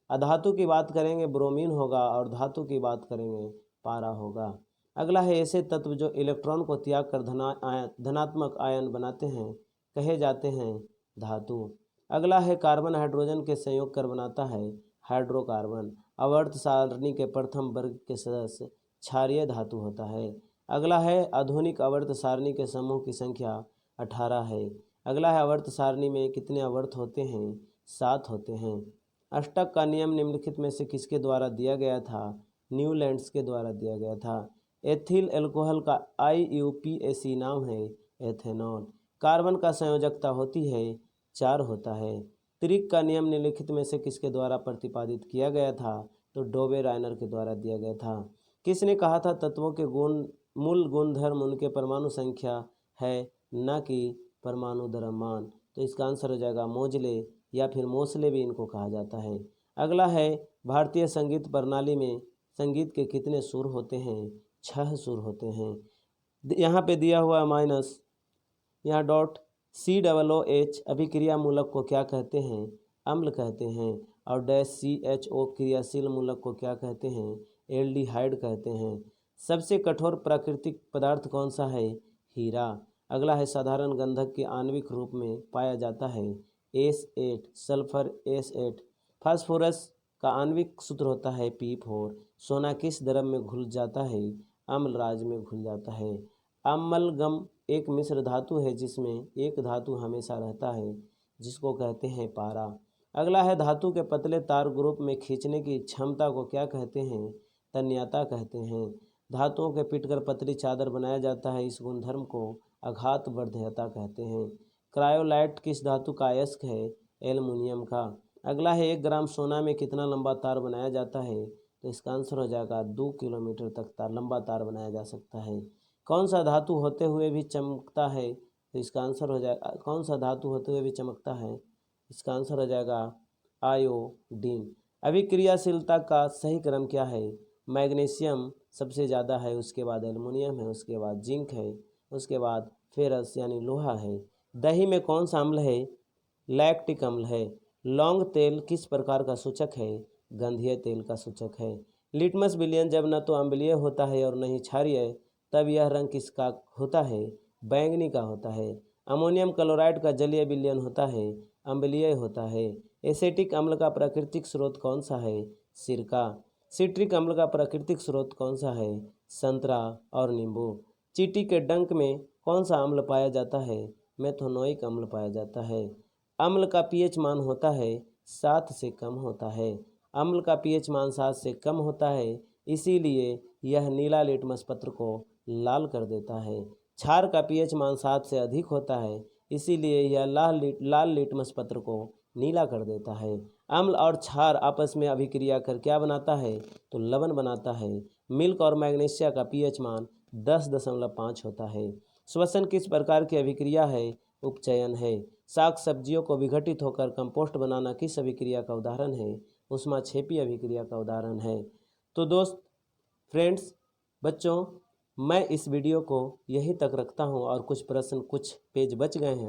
अधातु की बात करेंगे ब्रोमीन होगा और धातु की बात करेंगे पारा होगा। अगला है ऐसे तत्व जो इलेक्ट्रॉन को त्याग कर धनात्मक आयन बनाते हैं कहे जाते हैं? धातु। अगला है कार्बन हाइड्रोजन के संयोग कर बनाता है? हाइड्रोकार्बन। आवर्त सारणी के प्रथम वर्ग के सदस्य क्षारीय धातु होता है। अगला है आधुनिक आवर्त सारणी के समूह की संख्या 18 है। अगला है आवर्त सारणी में कितने आवर्त होते हैं? 7 होते हैं। अष्टक का नियम निम्नलिखित में से किसके द्वारा दिया गया था? न्यूलैंड्स के द्वारा दिया गया था। एथिल एल्कोहल का IUPAC नाम है एथेनॉल। कार्बन का संयोजकता होती है 4 होता है। त्रिक का नियम निम्नलिखित में से किसके द्वारा प्रतिपादित किया गया था? तो डोबे रायनर के द्वारा दिया गया था। किसने कहा था तत्वों के मूल गुणधर्म उनके परमाणु संख्या है, न कि परमाणु द्रव्यमान? तो इसका आंसर हो जाएगा मोजले या फिर मोसले भी इनको कहा जाता है। अगला है भारतीय संगीत प्रणाली में संगीत के कितने सुर होते हैं? 6 सुर होते हैं। यहाँ पे दिया हुआ माइनस, यहाँ डॉट COOH अभिक्रिया मूलक को क्या कहते हैं? अम्ल कहते हैं। और -CHO क्रियाशील मूलक को क्या कहते हैं? एल्डिहाइड कहते हैं। सबसे कठोर प्राकृतिक पदार्थ कौन सा है? हीरा। अगला है साधारण गंधक के आणविक रूप में पाया जाता है? S8 sulphur S8। फास्फोरस का आणविक सूत्र होता है P4। सोना किस द्रव में घुल जाता है? अम्लराज में घुल जाता है। अम्लगम एक मिश्र धातु है जिसमें एक धातु हमेशा रहता है, जिसको कहते हैं पारा। अगला है धातु के पतले तार ग्रुप में खींचने की क्षमता को क्या कहते हैं? तन्यता कहते हैं। धातुओं के पीटकर पतली चादर बनाया जाता है, इस गुणधर्म को आघात वर्धयता कहते हैं। क्रायोलाइट किस धातु का अयस्क है? एल्युमिनियम का। अगला है 1 ग्राम सोना में कितना लंबा तार बनाया जाता है? तो इसका आंसर हो जाएगा 2 किलोमीटर तक लंबा तार बनाया जा सकता है। कौन सा धातु होते हुए भी चमकता है? तो इसका आंसर हो जाएगा कौन सा धातु होते हुए भी चमकता है? इसका आंसर हो जाएगा आयोडीन। अभिक्रियाशीलता का सही क्रम क्या है? मैग्नीशियम सबसे ज़्यादा है, उसके बाद एल्युमिनियम है, उसके बाद जिंक है, उसके बाद फेरस यानी लोहा है। दही में कौन सा अम्ल है? लैक्टिक अम्ल है। लौंग तेल किस प्रकार का सूचक है? गंधीय तेल का सूचक है। लिटमस विलयन जब न तो अम्लीय होता है और न ही क्षारीय, तब यह रंग किसका होता है? बैंगनी का होता है। अमोनियम क्लोराइड का जलीय विलयन होता है? अम्लीय होता है। एसिटिक अम्ल का प्राकृतिक स्रोत कौन सा है? सिरका। सिट्रिक अम्ल का प्राकृतिक स्रोत कौन सा है? संतरा और नींबू। चींटी के डंक में कौन सा अम्ल पाया जाता है? मेथोनोइक अम्ल पाया जाता है। अम्ल का pH मान होता है 7 से कम होता है। अम्ल का pH मान 7 से कम होता है इसीलिए यह नीला लिटमस पत्र को लाल कर देता है। क्षार का पीएच मान 7 से अधिक होता है, इसीलिए यह लाल लिटमस पत्र को नीला कर देता है। अम्ल और क्षार आपस में अभिक्रिया कर क्या बनाता है, तो लवण बनाता है। मिल्क और मैग्नीशिया का पीएच मान 10.5 होता है। श्वसन किस प्रकार की अभिक्रिया है, उपचयन है। साग सब्जियों को विघटित होकर कंपोस्ट बनाना किस अभिक्रिया का उदाहरण है, ऊष्माक्षेपी अभिक्रिया का उदाहरण है। तो दोस्त फ्रेंड्स बच्चों, मैं इस वीडियो को यहीं तक रखता हूं और कुछ प्रश्न कुछ पेज बच गए हैं